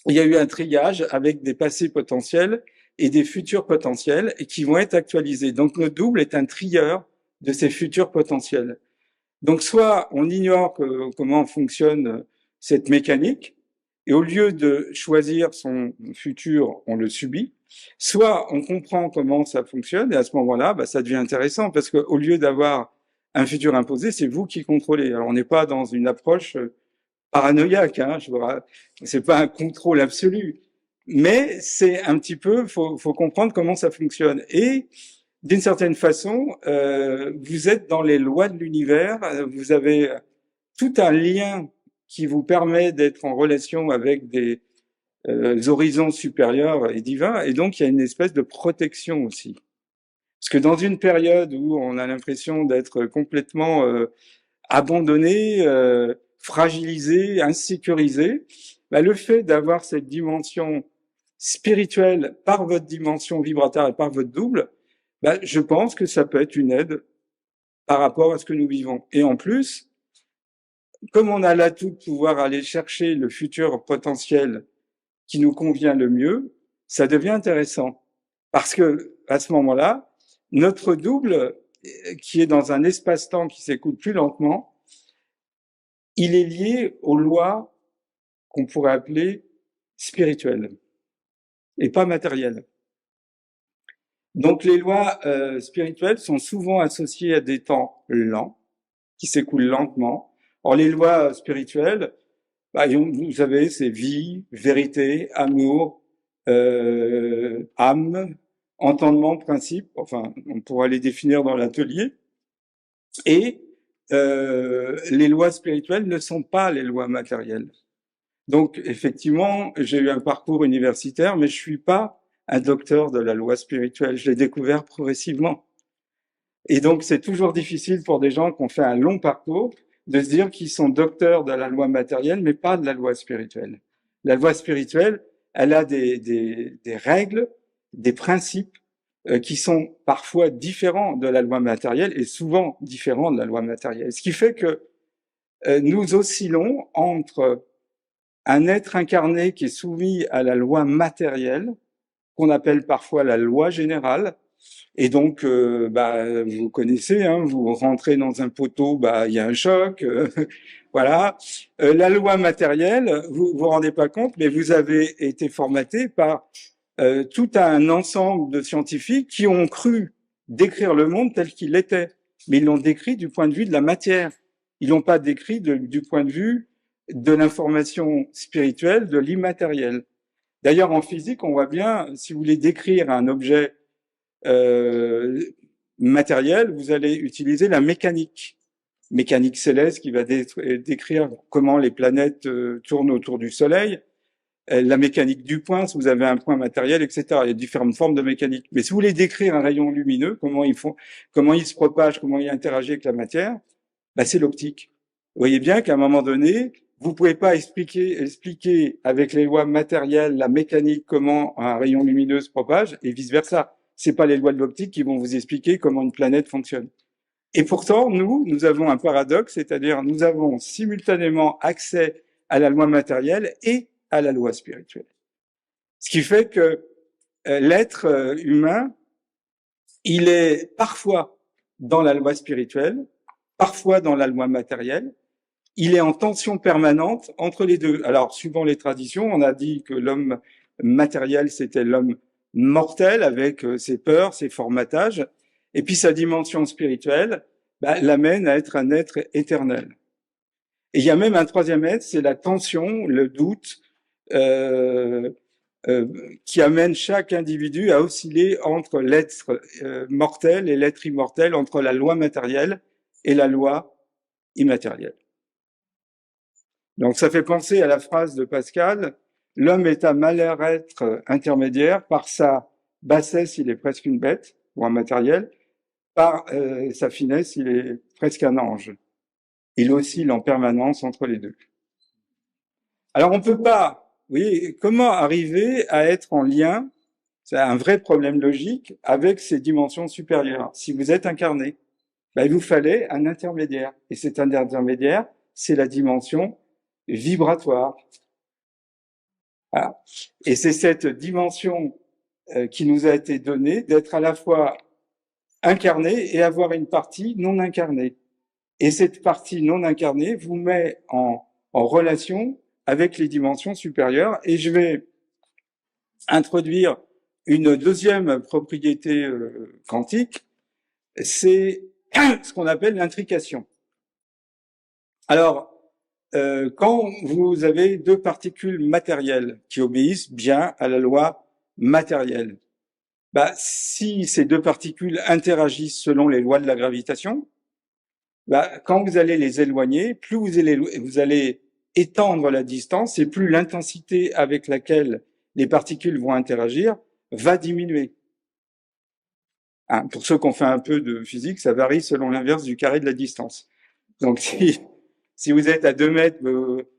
Il y a eu un triage avec des passés potentiels et des futurs potentiels et qui vont être actualisés. Donc notre double est un trieur de ces futurs potentiels. Donc soit on ignore comment fonctionne cette mécanique, et au lieu de choisir son futur, on le subit, soit on comprend comment ça fonctionne, et à ce moment-là, bah, ça devient intéressant, parce qu'au lieu d'avoir un futur imposé, c'est vous qui contrôlez. Alors on n'est pas dans une approche paranoïaque, hein, c'est pas un contrôle absolu, mais c'est un petit peu, faut comprendre comment ça fonctionne. Et d'une certaine façon, vous êtes dans les lois de l'univers, vous avez tout un lien qui vous permet d'être en relation avec des horizons supérieurs et divins, et donc il y a une espèce de protection aussi. Parce que dans une période où on a l'impression d'être complètement abandonné, fragilisé, insécurisé, bah, le fait d'avoir cette dimension spirituelle par votre dimension vibratoire et par votre double, bah, je pense que ça peut être une aide par rapport à ce que nous vivons. Et en plus, comme on a l'atout de pouvoir aller chercher le futur potentiel qui nous convient le mieux, ça devient intéressant. Parce que, à ce moment-là, notre double, qui est dans un espace-temps qui s'écoule plus lentement, il est lié aux lois qu'on pourrait appeler spirituelles et pas matérielles. Donc les lois spirituelles sont souvent associées à des temps lents, qui s'écoulent lentement. Or les lois spirituelles, bah, vous savez, c'est vie, vérité, amour, âme, entendement, principe. Enfin, on pourra les définir dans l'atelier. Et les lois spirituelles ne sont pas les lois matérielles. Donc, effectivement, j'ai eu un parcours universitaire, mais je suis pas un docteur de la loi spirituelle. Je l'ai découvert progressivement. Et donc, c'est toujours difficile pour des gens qui ont fait un long parcours de se dire qu'ils sont docteurs de la loi matérielle, mais pas de la loi spirituelle. La loi spirituelle, elle a des règles, des principes qui sont parfois différents de la loi matérielle et souvent différents de la loi matérielle. Ce qui fait que nous oscillons entre un être incarné qui est soumis à la loi matérielle, qu'on appelle parfois la loi générale. Et donc, bah, vous connaissez, hein, vous rentrez dans un poteau, bah, il y a un choc, voilà. La loi matérielle, vous vous rendez pas compte, mais vous avez été formaté par tout un ensemble de scientifiques qui ont cru décrire le monde tel qu'il était, mais ils l'ont décrit du point de vue de la matière. Ils l'ont pas décrit du point de vue de l'information spirituelle, de l'immatériel. D'ailleurs, en physique, on voit bien, si vous voulez décrire un objet matériel, vous allez utiliser la mécanique céleste qui va décrire comment les planètes tournent autour du Soleil, la mécanique du point, si vous avez un point matériel, etc. Il y a différentes formes de mécanique. Mais si vous voulez décrire un rayon lumineux, comment il se propage, comment il interagit avec la matière, bah, c'est l'optique. Vous voyez bien qu'à un moment donné, vous pouvez pas expliquer avec les lois matérielles, la mécanique, comment un rayon lumineux se propage, et vice versa. C'est pas les lois de l'optique qui vont vous expliquer comment une planète fonctionne. Et pourtant, nous avons un paradoxe, c'est-à-dire nous avons simultanément accès à la loi matérielle et à la loi spirituelle. Ce qui fait que l'être humain, il est parfois dans la loi spirituelle, parfois dans la loi matérielle. Il est en tension permanente entre les deux. Alors, suivant les traditions, on a dit que l'homme matériel, c'était l'homme mortel avec ses peurs, ses formatages, et puis sa dimension spirituelle bah, l'amène à être un être éternel. Et il y a même un troisième être, c'est la tension, le doute, qui amène chaque individu à osciller entre l'être mortel et l'être immortel, entre la loi matérielle et la loi immatérielle. Donc ça fait penser à la phrase de Pascal, l'homme est un malheur-être intermédiaire, par sa bassesse il est presque une bête, ou un matériel, par sa finesse il est presque un ange. Il oscille en permanence entre les deux. Alors on peut pas, vous voyez, comment arriver à être en lien, c'est un vrai problème logique, avec ces dimensions supérieures. Si vous êtes incarné, ben, il vous fallait un intermédiaire. Et cet intermédiaire, c'est la dimension vibratoire. Voilà. Et c'est cette dimension qui nous a été donnée d'être à la fois incarné et avoir une partie non incarnée. Et cette partie non incarnée vous met en relation avec les dimensions supérieures. Et je vais introduire une deuxième propriété quantique, c'est ce qu'on appelle l'intrication. Alors, quand vous avez deux particules matérielles qui obéissent bien à la loi matérielle, bah, si ces deux particules interagissent selon les lois de la gravitation, bah, quand vous allez les éloigner, plus vous allez étendre la distance et plus l'intensité avec laquelle les particules vont interagir va diminuer. Hein, pour ceux qui ont fait un peu de physique, ça varie selon l'inverse du carré de la distance. Donc si vous êtes à 2 mètres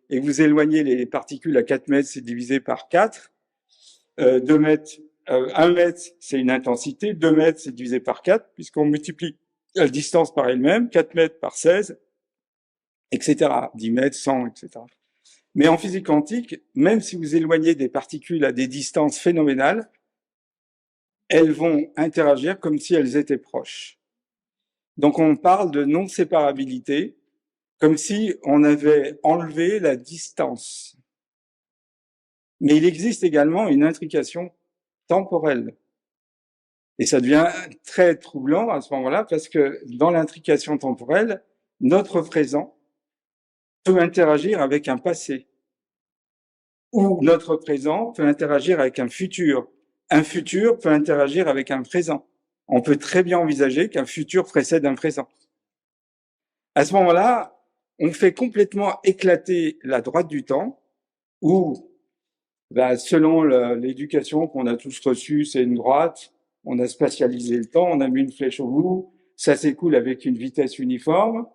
et vous éloignez les particules à 4 mètres, c'est divisé par 4. 2 mètres, 1 mètre, c'est une intensité. 2 mètres, c'est divisé par 4, puisqu'on multiplie la distance par elle-même. 4 mètres par 16, etc. 10 mètres, 100, etc. Mais en physique quantique, même si vous éloignez des particules à des distances phénoménales, elles vont interagir comme si elles étaient proches. Donc on parle de non-séparabilité, comme si on avait enlevé la distance. Mais il existe également une intrication temporelle. Et ça devient très troublant à ce moment-là, parce que dans l'intrication temporelle, notre présent peut interagir avec un passé, ou notre présent peut interagir avec un futur. Un futur peut interagir avec un présent. On peut très bien envisager qu'un futur précède un présent. À ce moment-là, on fait complètement éclater la droite du temps, où, selon l'éducation qu'on a tous reçue, c'est une droite, on a spatialisé le temps, on a mis une flèche au bout, ça s'écoule avec une vitesse uniforme.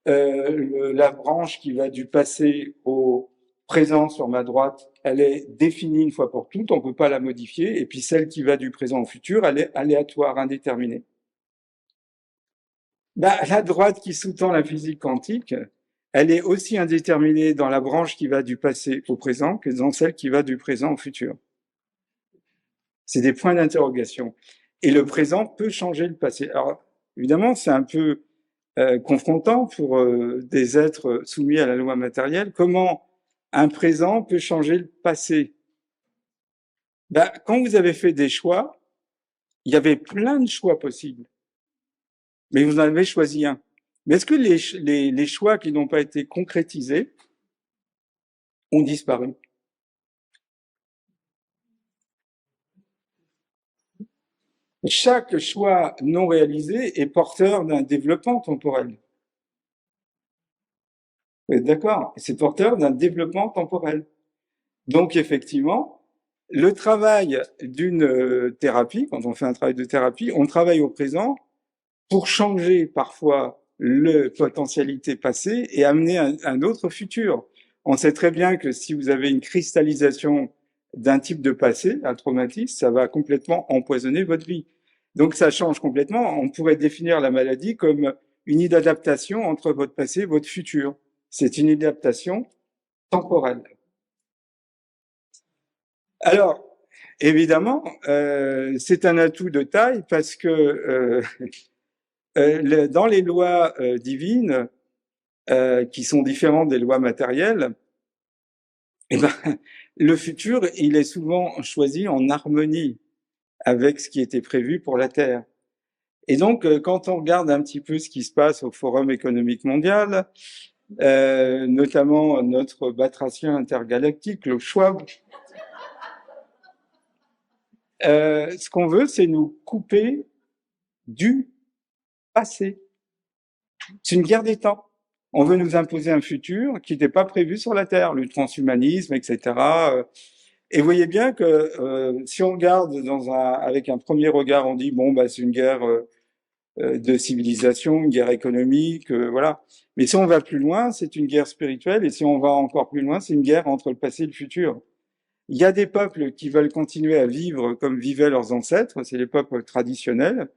La branche qui va du passé au présent sur ma droite, elle est définie une fois pour toutes, on ne peut pas la modifier, et puis celle qui va du présent au futur, elle est aléatoire, indéterminée. La droite qui sous-tend la physique quantique, elle est aussi indéterminée dans la branche qui va du passé au présent que dans celle qui va du présent au futur. C'est des points d'interrogation. Et le présent peut changer le passé. Alors, évidemment, c'est un peu confrontant pour des êtres soumis à la loi matérielle. Comment un présent peut changer le passé? Quand vous avez fait des choix, il y avait plein de choix possibles, mais vous en avez choisi un. Mais est-ce que les choix qui n'ont pas été concrétisés ont disparu? Chaque choix non réalisé est porteur d'un développement temporel. Vous êtes d'accord? C'est porteur d'un développement temporel. Donc, effectivement, le travail d'une thérapie, quand on fait un travail de thérapie, on travaille au présent pour changer parfois le potentialité passée et amener un autre futur. On sait très bien que si vous avez une cristallisation d'un type de passé, un traumatisme, ça va complètement empoisonner votre vie. Donc ça change complètement. On pourrait définir la maladie comme une adaptation entre votre passé et votre futur. C'est une adaptation temporelle. Alors, évidemment, c'est un atout de taille parce que dans les lois divines, qui sont différentes des lois matérielles, le futur, il est souvent choisi en harmonie avec ce qui était prévu pour la Terre. Et donc, quand on regarde un petit peu ce qui se passe au Forum économique mondial, notamment notre batracien intergalactique, le Schwab, ce qu'on veut, c'est nous couper du passé. C'est une guerre des temps. On veut nous imposer un futur qui n'était pas prévu sur la Terre, le transhumanisme, etc. Et vous voyez bien que si on regarde avec un premier regard, on dit bon, c'est une guerre de civilisation, une guerre économique, voilà. Mais si on va plus loin, c'est une guerre spirituelle, et si on va encore plus loin, c'est une guerre entre le passé et le futur. Il y a des peuples qui veulent continuer à vivre comme vivaient leurs ancêtres, c'est les peuples traditionnels,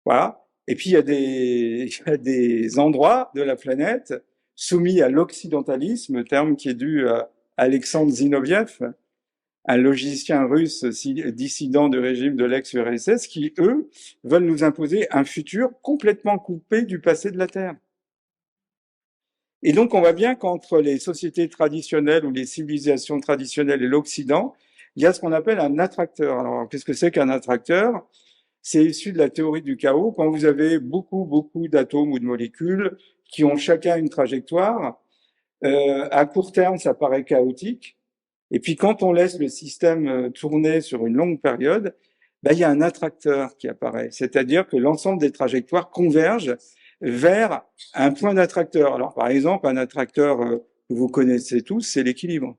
voilà. Et puis il y a des endroits de la planète soumis à l'occidentalisme, terme qui est dû à Alexandre Zinoviev, un logicien russe dissident du régime de l'ex-URSS, qui, eux, veulent nous imposer un futur complètement coupé du passé de la Terre. Et donc, on voit bien qu'entre les sociétés traditionnelles ou les civilisations traditionnelles et l'Occident, il y a ce qu'on appelle un attracteur. Alors, qu'est-ce que c'est qu'un attracteur? C'est issu de la théorie du chaos. Quand vous avez beaucoup d'atomes ou de molécules qui ont chacun une trajectoire, à court terme, ça paraît chaotique. Et puis, quand on laisse le système tourner sur une longue période, ben, il y a un attracteur qui apparaît. C'est-à-dire que l'ensemble des trajectoires convergent vers un point d'attracteur. Alors, par exemple, un attracteur que vous connaissez tous, c'est l'équilibre.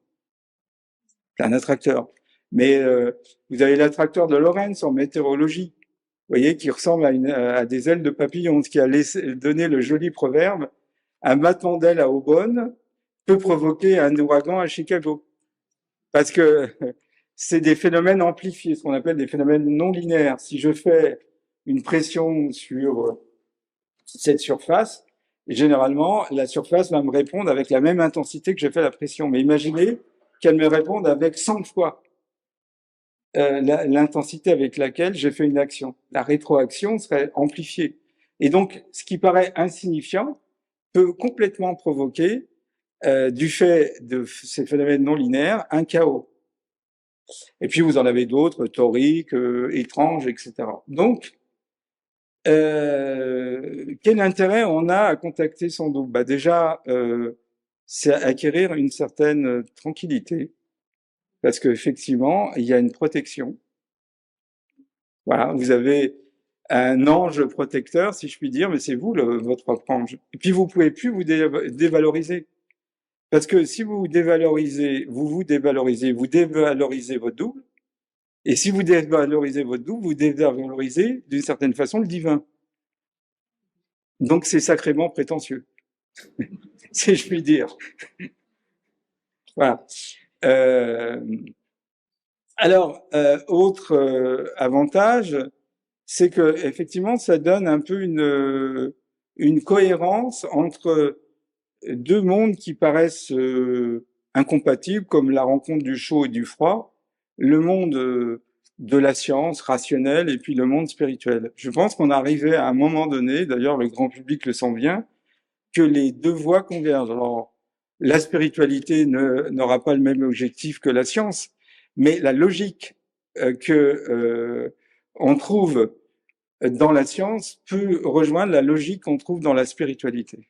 C'est un attracteur. Mais vous avez l'attracteur de Lorentz en météorologie, vous voyez, qui ressemble à des ailes de papillon, ce qui a donné le joli proverbe « Un battement d'aile à Aubonne peut provoquer un ouragan à Chicago ». Parce que c'est des phénomènes amplifiés, ce qu'on appelle des phénomènes non linéaires. Si je fais une pression sur cette surface, généralement, la surface va me répondre avec la même intensité que j'ai fait la pression. Mais imaginez qu'elle me réponde avec 100 fois l'intensité avec laquelle j'ai fait une action. La rétroaction serait amplifiée. Et donc, ce qui paraît insignifiant peut complètement provoquer, du fait de ces phénomènes non linéaires, un chaos. Et puis, vous en avez d'autres, toriques, étranges, etc. Donc, quel intérêt on a à contacter son double? Bah déjà, c'est acquérir une certaine tranquillité, parce qu'effectivement, il y a une protection. Voilà, vous avez un ange protecteur, si je puis dire, mais c'est vous votre propre ange. Et puis vous pouvez plus vous dévaloriser, parce que si vous vous dévalorisez, vous dévalorisez votre double. Et si vous dévalorisez votre double, vous dévalorisez d'une certaine façon le divin. Donc c'est sacrément prétentieux, si je puis dire. Voilà. Alors, autre avantage, c'est que effectivement, ça donne un peu une cohérence entre deux mondes qui paraissent incompatibles, comme la rencontre du chaud et du froid, le monde de la science rationnelle et puis le monde spirituel. Je pense qu'on est arrivé à un moment donné, d'ailleurs le grand public le sent bien, que les deux voies convergent. Alors, la spiritualité n'aura pas le même objectif que la science, mais la logique que on trouve dans la science peut rejoindre la logique qu'on trouve dans la spiritualité.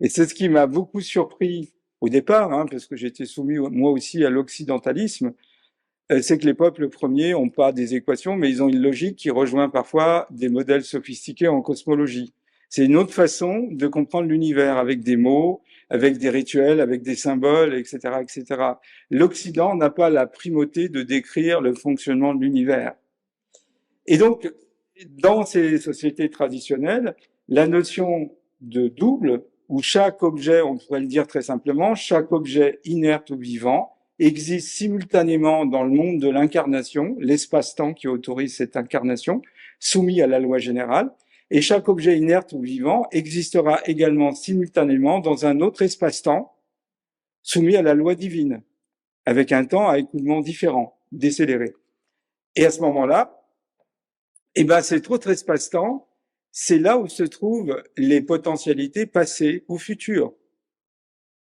Et c'est ce qui m'a beaucoup surpris au départ, hein, parce que j'étais soumis moi aussi à l'occidentalisme, c'est que les peuples premiers n'ont pas des équations, mais ils ont une logique qui rejoint parfois des modèles sophistiqués en cosmologie. C'est une autre façon de comprendre l'univers, avec des mots, avec des rituels, avec des symboles, etc., etc. L'Occident n'a pas la primauté de décrire le fonctionnement de l'univers. Et donc, dans ces sociétés traditionnelles, la notion de double, où chaque objet, on pourrait le dire très simplement, chaque objet inerte ou vivant existe simultanément dans le monde de l'incarnation, l'espace-temps qui autorise cette incarnation, soumis à la loi générale, et chaque objet inerte ou vivant existera également simultanément dans un autre espace-temps, soumis à la loi divine, avec un temps à écoulement différent, décéléré. Et à ce moment-là, eh ben, cet autre espace-temps, c'est là où se trouvent les potentialités passées ou futures.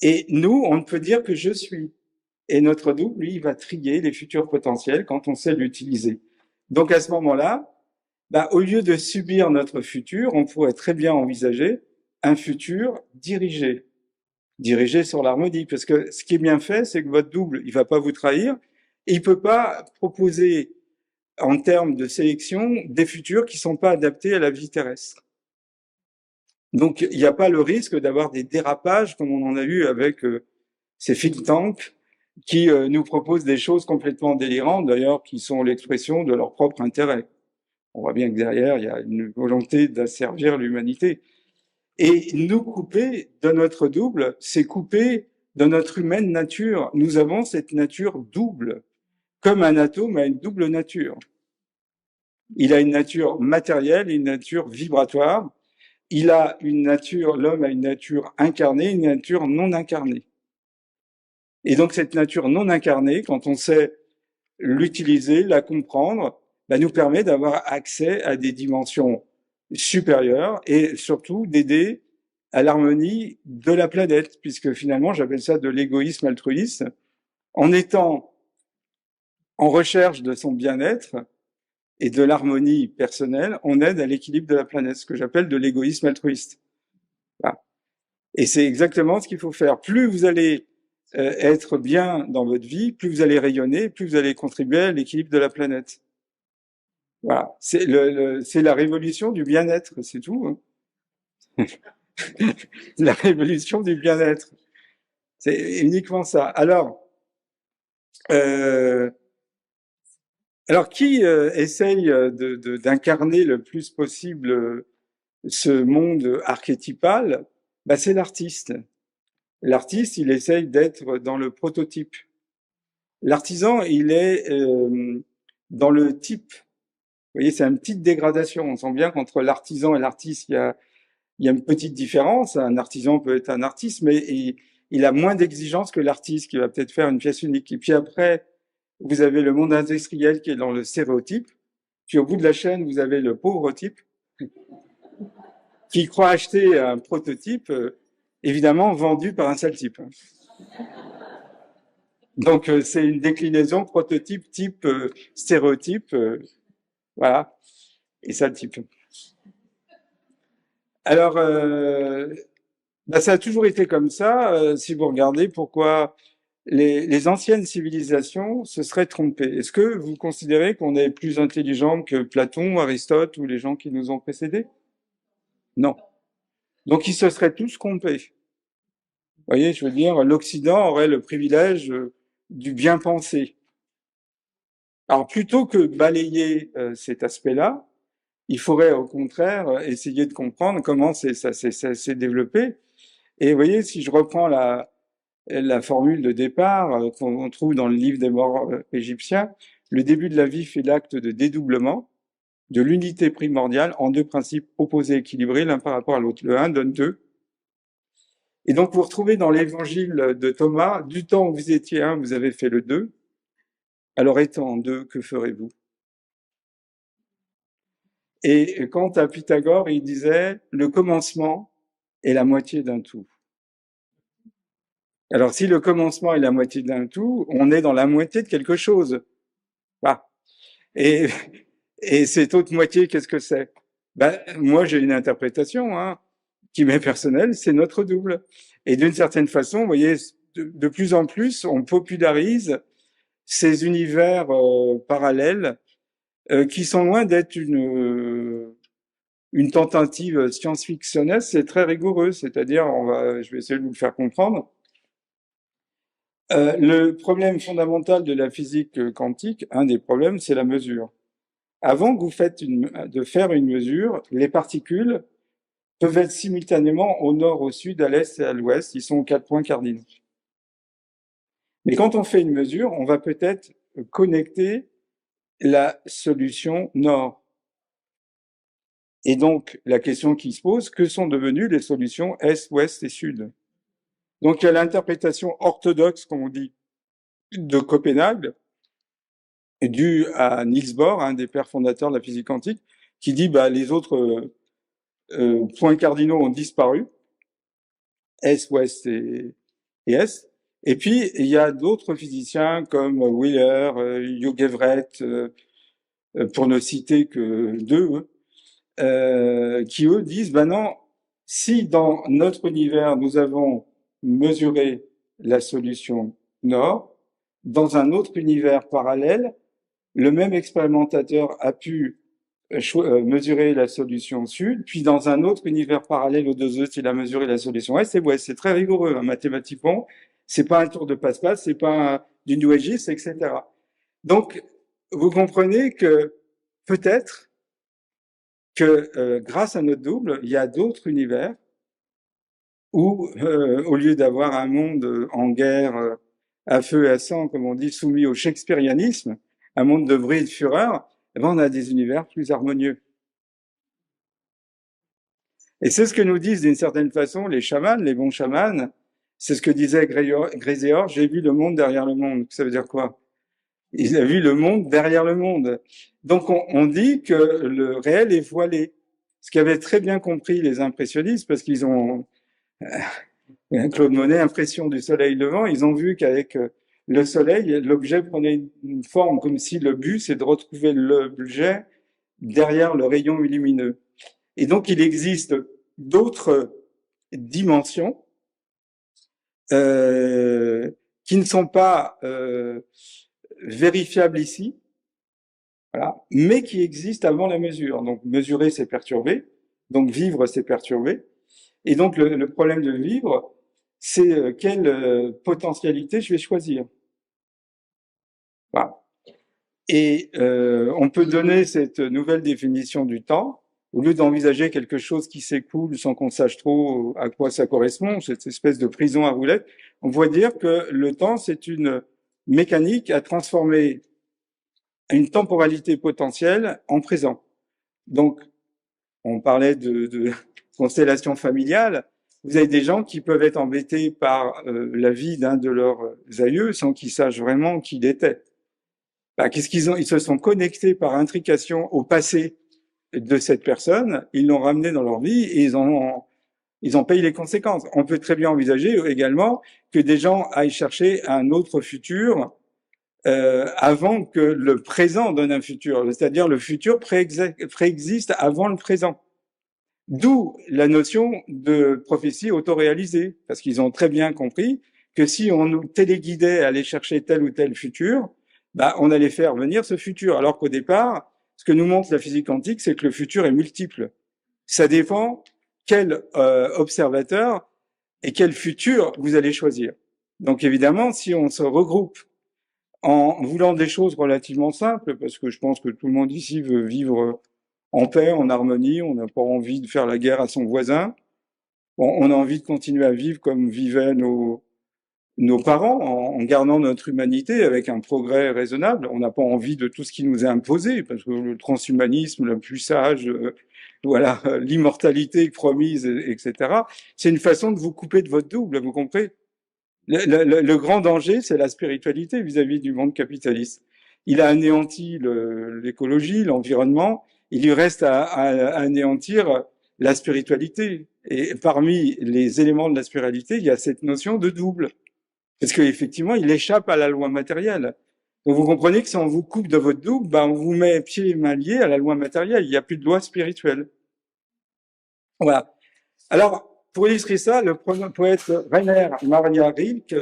Et nous, on ne peut dire que je suis. Et notre double, lui, il va trier les futurs potentiels quand on sait l'utiliser. Donc à ce moment-là, bah, au lieu de subir notre futur, on pourrait très bien envisager un futur dirigé sur l'harmonie. Parce que ce qui est bien fait, c'est que votre double, il va pas vous trahir, et il peut pas proposer, en termes de sélection, des futurs qui sont pas adaptés à la vie terrestre. Donc il n'y a pas le risque d'avoir des dérapages comme on en a eu avec ces think tanks qui nous proposent des choses complètement délirantes, d'ailleurs, qui sont l'expression de leur propre intérêt. On voit bien que derrière, il y a une volonté d'asservir l'humanité. Et nous couper de notre double, c'est couper de notre humaine nature. Nous avons cette nature double, comme un atome a une double nature. Il a une nature matérielle et une nature vibratoire. Il a une nature, l'homme a une nature incarnée, une nature non incarnée. Et donc cette nature non incarnée, quand on sait l'utiliser, la comprendre, bah, nous permet d'avoir accès à des dimensions supérieures et surtout d'aider à l'harmonie de la planète, puisque finalement, j'appelle ça de l'égoïsme altruiste. En étant en recherche de son bien-être et de l'harmonie personnelle, on aide à l'équilibre de la planète, ce que j'appelle de l'égoïsme altruiste. Voilà. Et c'est exactement ce qu'il faut faire. Plus vous allez être bien dans votre vie, plus vous allez rayonner, plus vous allez contribuer à l'équilibre de la planète. Voilà. C'est la révolution du bien-être, c'est tout. Hein. La révolution du bien-être. C'est uniquement ça. Alors qui essaye d'incarner le plus possible ce monde archétypal? Bah, c'est l'artiste. L'artiste, il essaye d'être dans le prototype. L'artisan, il est dans le type. Vous voyez, c'est une petite dégradation. On sent bien qu'entre l'artisan et l'artiste, il y a une petite différence. Un artisan peut être un artiste, mais il a moins d'exigences que l'artiste qui va peut-être faire une pièce unique. Et puis après, vous avez le monde industriel qui est dans le stéréotype. Puis au bout de la chaîne, vous avez le pauvre type qui croit acheter un prototype, évidemment vendu par un sale type. Donc c'est une déclinaison prototype, type, stéréotype, voilà, et sale type. Alors, bah, ça a toujours été comme ça. Si vous regardez pourquoi les anciennes civilisations se seraient trompées. Est-ce que vous considérez qu'on est plus intelligent que Platon, Aristote ou les gens qui nous ont précédés? Non. Donc ils se seraient tous trompés. Vous voyez, je veux dire, l'Occident aurait le privilège du bien penser. Alors plutôt que balayer cet aspect-là, il faudrait au contraire essayer de comprendre comment ça s'est développé. Et vous voyez, si je reprends la formule de départ qu'on trouve dans le livre des morts égyptiens, le début de la vie fait l'acte de dédoublement de l'unité primordiale en deux principes opposés équilibrés l'un par rapport à l'autre. Le 1 donne 2. Et donc vous retrouvez dans l'évangile de Thomas, du temps où vous étiez 1, vous avez fait le 2. Alors étant 2, que ferez-vous? Et quant à Pythagore, il disait, le commencement est la moitié d'un tout. Alors si le commencement est la moitié d'un tout, on est dans la moitié de quelque chose. Bah. Et cette autre moitié, qu'est-ce que c'est? Ben, moi, j'ai une interprétation qui m'est personnelle, c'est notre double. Et d'une certaine façon, vous voyez, de plus en plus, on popularise ces univers parallèles qui sont loin d'être une tentative science-fictionniste, c'est très rigoureux, c'est-à-dire, je vais essayer de vous le faire comprendre. Le problème fondamental de la physique quantique, un des problèmes, c'est la mesure. Avant que vous de faire une mesure, les particules peuvent être simultanément au nord, au sud, à l'est et à l'ouest. Ils sont aux 4 points cardinaux. Mais quand on fait une mesure, on va peut-être connecter la solution nord. Et donc, la question qui se pose, que sont devenues les solutions est, ouest et sud? Donc, il y a l'interprétation orthodoxe, comme on dit, de Copenhague, due à Niels Bohr, un des pères fondateurs de la physique quantique, qui dit les autres points cardinaux ont disparu, est, ouest et est. Et puis, il y a d'autres physiciens comme Wheeler, Hugh Everett, pour ne citer que deux, qui eux disent, non, si dans notre univers nous avons mesuré la solution nord, dans un autre univers parallèle, le même expérimentateur a pu mesurer la solution sud, puis dans un autre univers parallèle aux deux autres, il a mesuré la solution est. C'est très rigoureux, mathématiquement. C'est pas un tour de passe-passe, c'est pas du New Ageisme, etc. Donc, vous comprenez que peut-être que grâce à notre double, il y a d'autres univers où, au lieu d'avoir un monde en guerre à feu et à sang, comme on dit, soumis au shakespearianisme, un monde de bruit et de fureur, on a des univers plus harmonieux. Et c'est ce que nous disent d'une certaine façon les chamans, les bons chamans. C'est ce que disait Gréséor, j'ai vu le monde derrière le monde. Ça veut dire quoi? Il a vu le monde derrière le monde. Donc on dit que le réel est voilé. Ce qu'avaient très bien compris les impressionnistes, parce qu'ils ont Claude Monet, Impression du soleil levant, ils ont vu qu'avec le soleil, l'objet prenait une forme comme si le but, c'est de retrouver l'objet derrière le rayon lumineux. Et donc, il existe d'autres dimensions qui ne sont pas vérifiables ici, voilà, mais qui existent avant la mesure. Donc, mesurer, c'est perturber. Donc, vivre, c'est perturber. Et donc, le problème de vivre, c'est quelle potentialité je vais choisir. Voilà. Et on peut donner cette nouvelle définition du temps, au lieu d'envisager quelque chose qui s'écoule sans qu'on sache trop à quoi ça correspond, cette espèce de prison à roulettes, on voit dire que le temps, c'est une mécanique à transformer une temporalité potentielle en présent. Donc, on parlait de constellation familiale. Vous avez des gens qui peuvent être embêtés par la vie d'un de leurs aïeux sans qu'ils sachent vraiment qui il était. Bah, qu'est-ce qu'ils ont? Ils se sont connectés par intrication au passé de cette personne, ils l'ont ramené dans leur vie et ils ont payé les conséquences. On peut très bien envisager également que des gens aillent chercher un autre futur avant que le présent donne un futur, c'est-à-dire le futur préexiste avant le présent. D'où la notion de prophétie autoréalisée, parce qu'ils ont très bien compris que si on nous téléguidait à aller chercher tel ou tel futur, bah, on allait faire venir ce futur. Alors qu'au départ, ce que nous montre la physique quantique, c'est que le futur est multiple. Ça dépend quel observateur et quel futur vous allez choisir. Donc évidemment, si on se regroupe en voulant des choses relativement simples, parce que je pense que tout le monde ici veut vivre en paix, en harmonie, on n'a pas envie de faire la guerre à son voisin, on a envie de continuer à vivre comme vivaient nos parents, en gardant notre humanité avec un progrès raisonnable. On n'a pas envie de tout ce qui nous est imposé, parce que le transhumanisme, le plus sage, voilà, l'immortalité promise, etc. C'est une façon de vous couper de votre double, vous comprenez? Le grand danger, c'est la spiritualité vis-à-vis du monde capitaliste. Il a anéanti l'écologie, l'environnement, il lui reste à anéantir la spiritualité. Et parmi les éléments de la spiritualité, il y a cette notion de double. Parce qu'effectivement, il échappe à la loi matérielle. Donc vous comprenez que si on vous coupe de votre double, ben on vous met pieds et mains liés à la loi matérielle. Il n'y a plus de loi spirituelle. Voilà. Alors, pour illustrer ça, le poète Rainer Maria Rilke,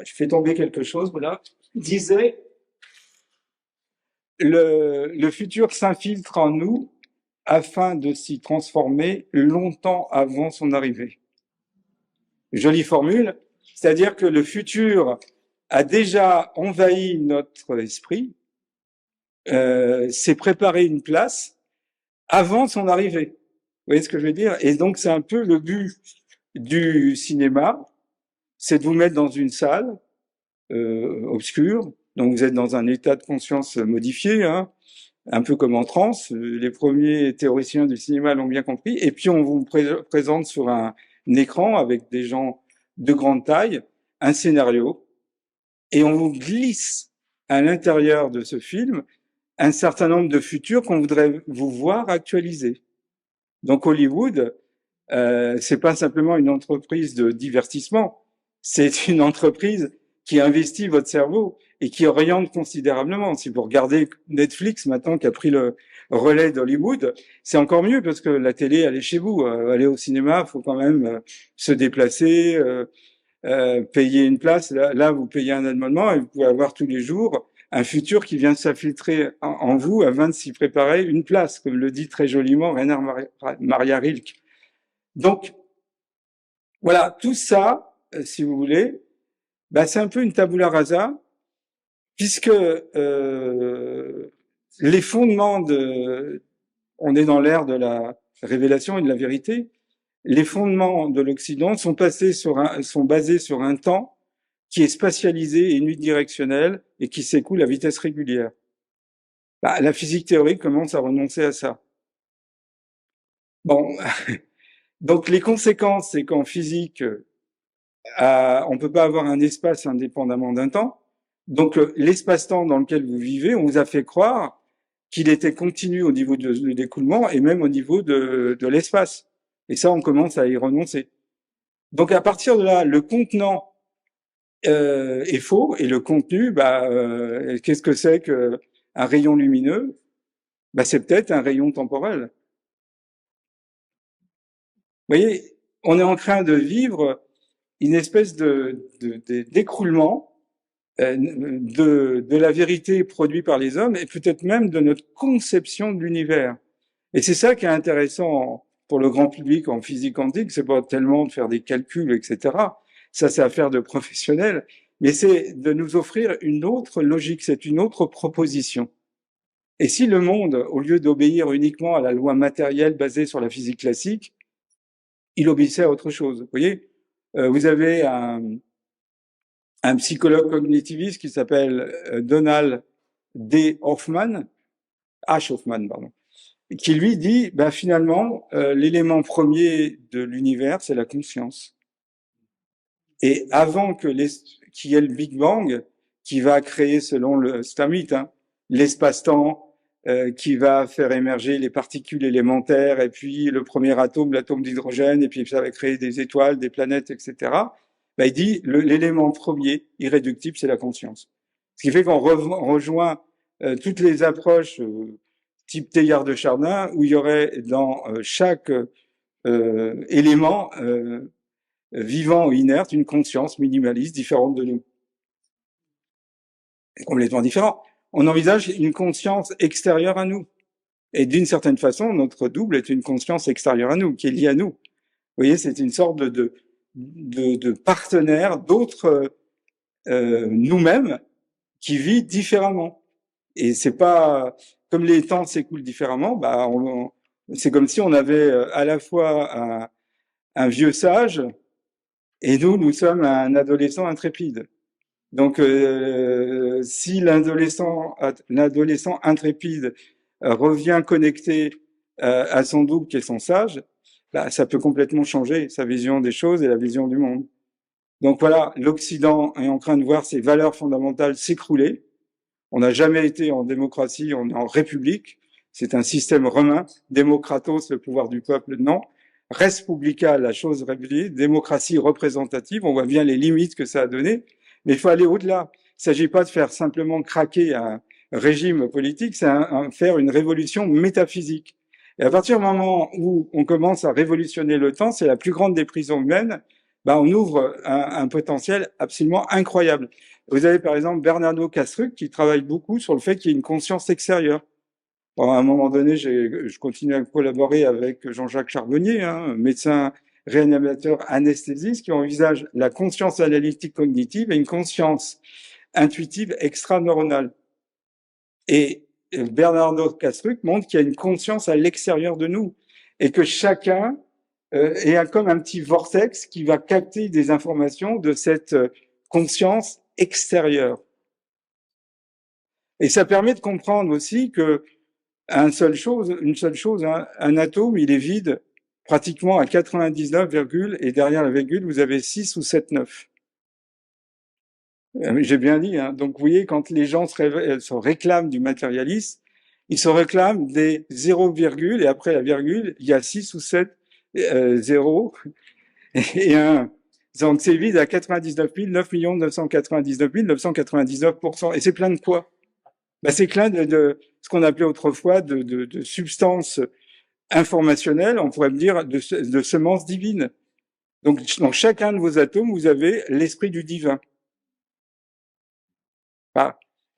je fais tomber quelque chose, voilà, disait le futur s'infiltre en nous afin de s'y transformer longtemps avant son arrivée. Jolie formule, c'est-à-dire que le futur a déjà envahi notre esprit, s'est préparé une place avant son arrivée. Vous voyez ce que je veux dire? Et donc c'est un peu le but du cinéma, c'est de vous mettre dans une salle obscure, donc vous êtes dans un état de conscience modifié, hein, un peu comme en transe. Les premiers théoriciens du cinéma l'ont bien compris. Et puis on vous présente sur un écran avec des gens de grande taille, un scénario, et on vous glisse à l'intérieur de ce film un certain nombre de futurs qu'on voudrait vous voir actualiser. Donc Hollywood, c'est pas simplement une entreprise de divertissement, c'est une entreprise qui investit votre cerveau et qui oriente considérablement. Si vous regardez Netflix maintenant qui a pris le relais d'Hollywood, c'est encore mieux parce que la télé, elle est chez vous. Aller au cinéma, faut quand même se déplacer, payer une place. Là, vous payez un abonnement et vous pouvez avoir tous les jours un futur qui vient s'infiltrer en vous afin de s'y préparer une place, comme le dit très joliment Rainer Maria Rilke. Donc, voilà, tout ça, si vous voulez, bah, c'est un peu une tabula rasa, puisque les fondements on est dans l'ère de la révélation et de la vérité, les fondements de l'Occident sont basés sur un temps qui est spatialisé et unidirectionnel et qui s'écoule à vitesse régulière. Bah, la physique théorique commence à renoncer à ça. Bon, donc les conséquences, c'est qu'en physique, on peut pas avoir un espace indépendamment d'un temps. Donc l'espace-temps dans lequel vous vivez, on vous a fait croire qu'il était continu au niveau de l'écoulement et même au niveau de l'espace. Et ça, on commence à y renoncer. Donc à partir de là, le contenant est faux et le contenu, qu'est-ce que c'est qu'un rayon lumineux? C'est peut-être un rayon temporel. Vous voyez, on est en train de vivre une espèce d'écroulement de la vérité produite par les hommes et peut-être même de notre conception de l'univers. Et c'est ça qui est intéressant pour le grand public en physique quantique, c'est pas tellement de faire des calculs, etc. Ça, c'est affaire de professionnels, mais c'est de nous offrir une autre logique, c'est une autre proposition. Et si le monde, au lieu d'obéir uniquement à la loi matérielle basée sur la physique classique, il obéissait à autre chose. Vous voyez, vous avez un psychologue cognitiviste qui s'appelle Donald D. Hoffman, H. Hoffman, pardon, qui lui dit, finalement, l'élément premier de l'univers, c'est la conscience. Et avant qu'il y ait le Big Bang, qui va créer, c'est un mythe, l'espace-temps, qui va faire émerger les particules élémentaires, et puis le premier atome, l'atome d'hydrogène, et puis ça va créer des étoiles, des planètes, etc. Il dit, l'élément premier, irréductible, c'est la conscience. Ce qui fait qu'on rejoint toutes les approches type Teilhard de Chardin, où il y aurait dans chaque élément vivant ou inerte une conscience minimaliste différente de nous. Complètement différent. On envisage une conscience extérieure à nous. Et d'une certaine façon, notre double est une conscience extérieure à nous, qui est liée à nous. Vous voyez, c'est une sorte de partenaire d'autres nous-mêmes qui vit différemment. Et c'est pas comme les temps s'écoulent différemment, c'est comme si on avait à la fois un vieux sage et nous sommes un adolescent intrépide. Donc, si l'adolescent intrépide revient connecté à son double qui est son sage, ça peut complètement changer sa vision des choses et la vision du monde. Donc voilà, l'Occident est en train de voir ses valeurs fondamentales s'écrouler. On n'a jamais été en démocratie, on est en république. C'est un système romain. Démocratos, le pouvoir du peuple, non. Res publica, la chose république. Démocratie représentative, on voit bien les limites que ça a donné. Mais il faut aller au-delà. Il ne s'agit pas de faire simplement craquer un régime politique, c'est faire une révolution métaphysique. Et à partir du moment où on commence à révolutionner le temps, c'est la plus grande des prisons humaines, on ouvre un potentiel absolument incroyable. Vous avez par exemple Bernardo Castruc qui travaille beaucoup sur le fait qu'il y ait une conscience extérieure. Bon, à un moment donné, je continue à collaborer avec Jean-Jacques Charbonnier, médecin réanimateur anesthésiste, qui envisage la conscience analytique cognitive et une conscience intuitive extraneuronale. Et Bernardo Castruc montre qu'il y a une conscience à l'extérieur de nous et que chacun est comme un petit vortex qui va capter des informations de cette conscience extérieure. Et ça permet de comprendre aussi que une seule chose, un atome, il est vide pratiquement à 99, et derrière la virgule, vous avez 6 ou 7 9. J'ai bien dit, Donc, vous voyez, quand les gens se réclament du matérialisme, ils se réclament des 0, et après la virgule, il y a 6 ou 7 0 et 1. Donc, c'est vide à 99 000, 9 999 999%. Et c'est plein de quoi? C'est plein de ce qu'on appelait autrefois de substances informationnelles, on pourrait dire de semences divines. Donc, dans chacun de vos atomes, vous avez l'esprit du divin.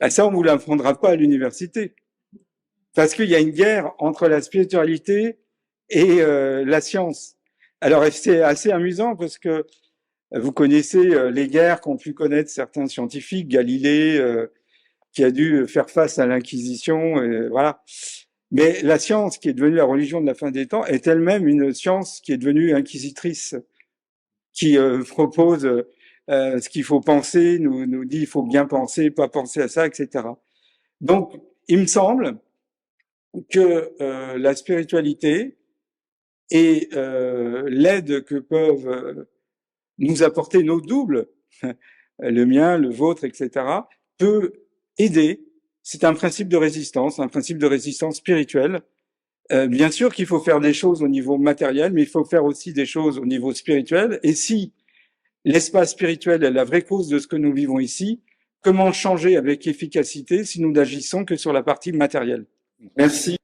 Ça, on vous l'apprendra pas à l'université. Parce qu'il y a une guerre entre la spiritualité et la science. Alors, c'est assez amusant parce que vous connaissez les guerres qu'ont pu connaître certains scientifiques, Galilée, qui a dû faire face à l'Inquisition, voilà. Mais la science, qui est devenue la religion de la fin des temps, est elle-même une science qui est devenue inquisitrice, qui propose ce qu'il faut penser, nous dit il faut bien penser, pas penser à ça, etc. Donc, il me semble que la spiritualité et l'aide que peuvent nous apporter nos doubles, le mien, le vôtre, etc., peut aider. C'est un principe de résistance spirituelle, Bien sûr qu'il faut faire des choses au niveau matériel, mais il faut faire aussi des choses au niveau spirituel. Et si l'espace spirituel est la vraie cause de ce que nous vivons ici, comment changer avec efficacité si nous n'agissons que sur la partie matérielle? Merci.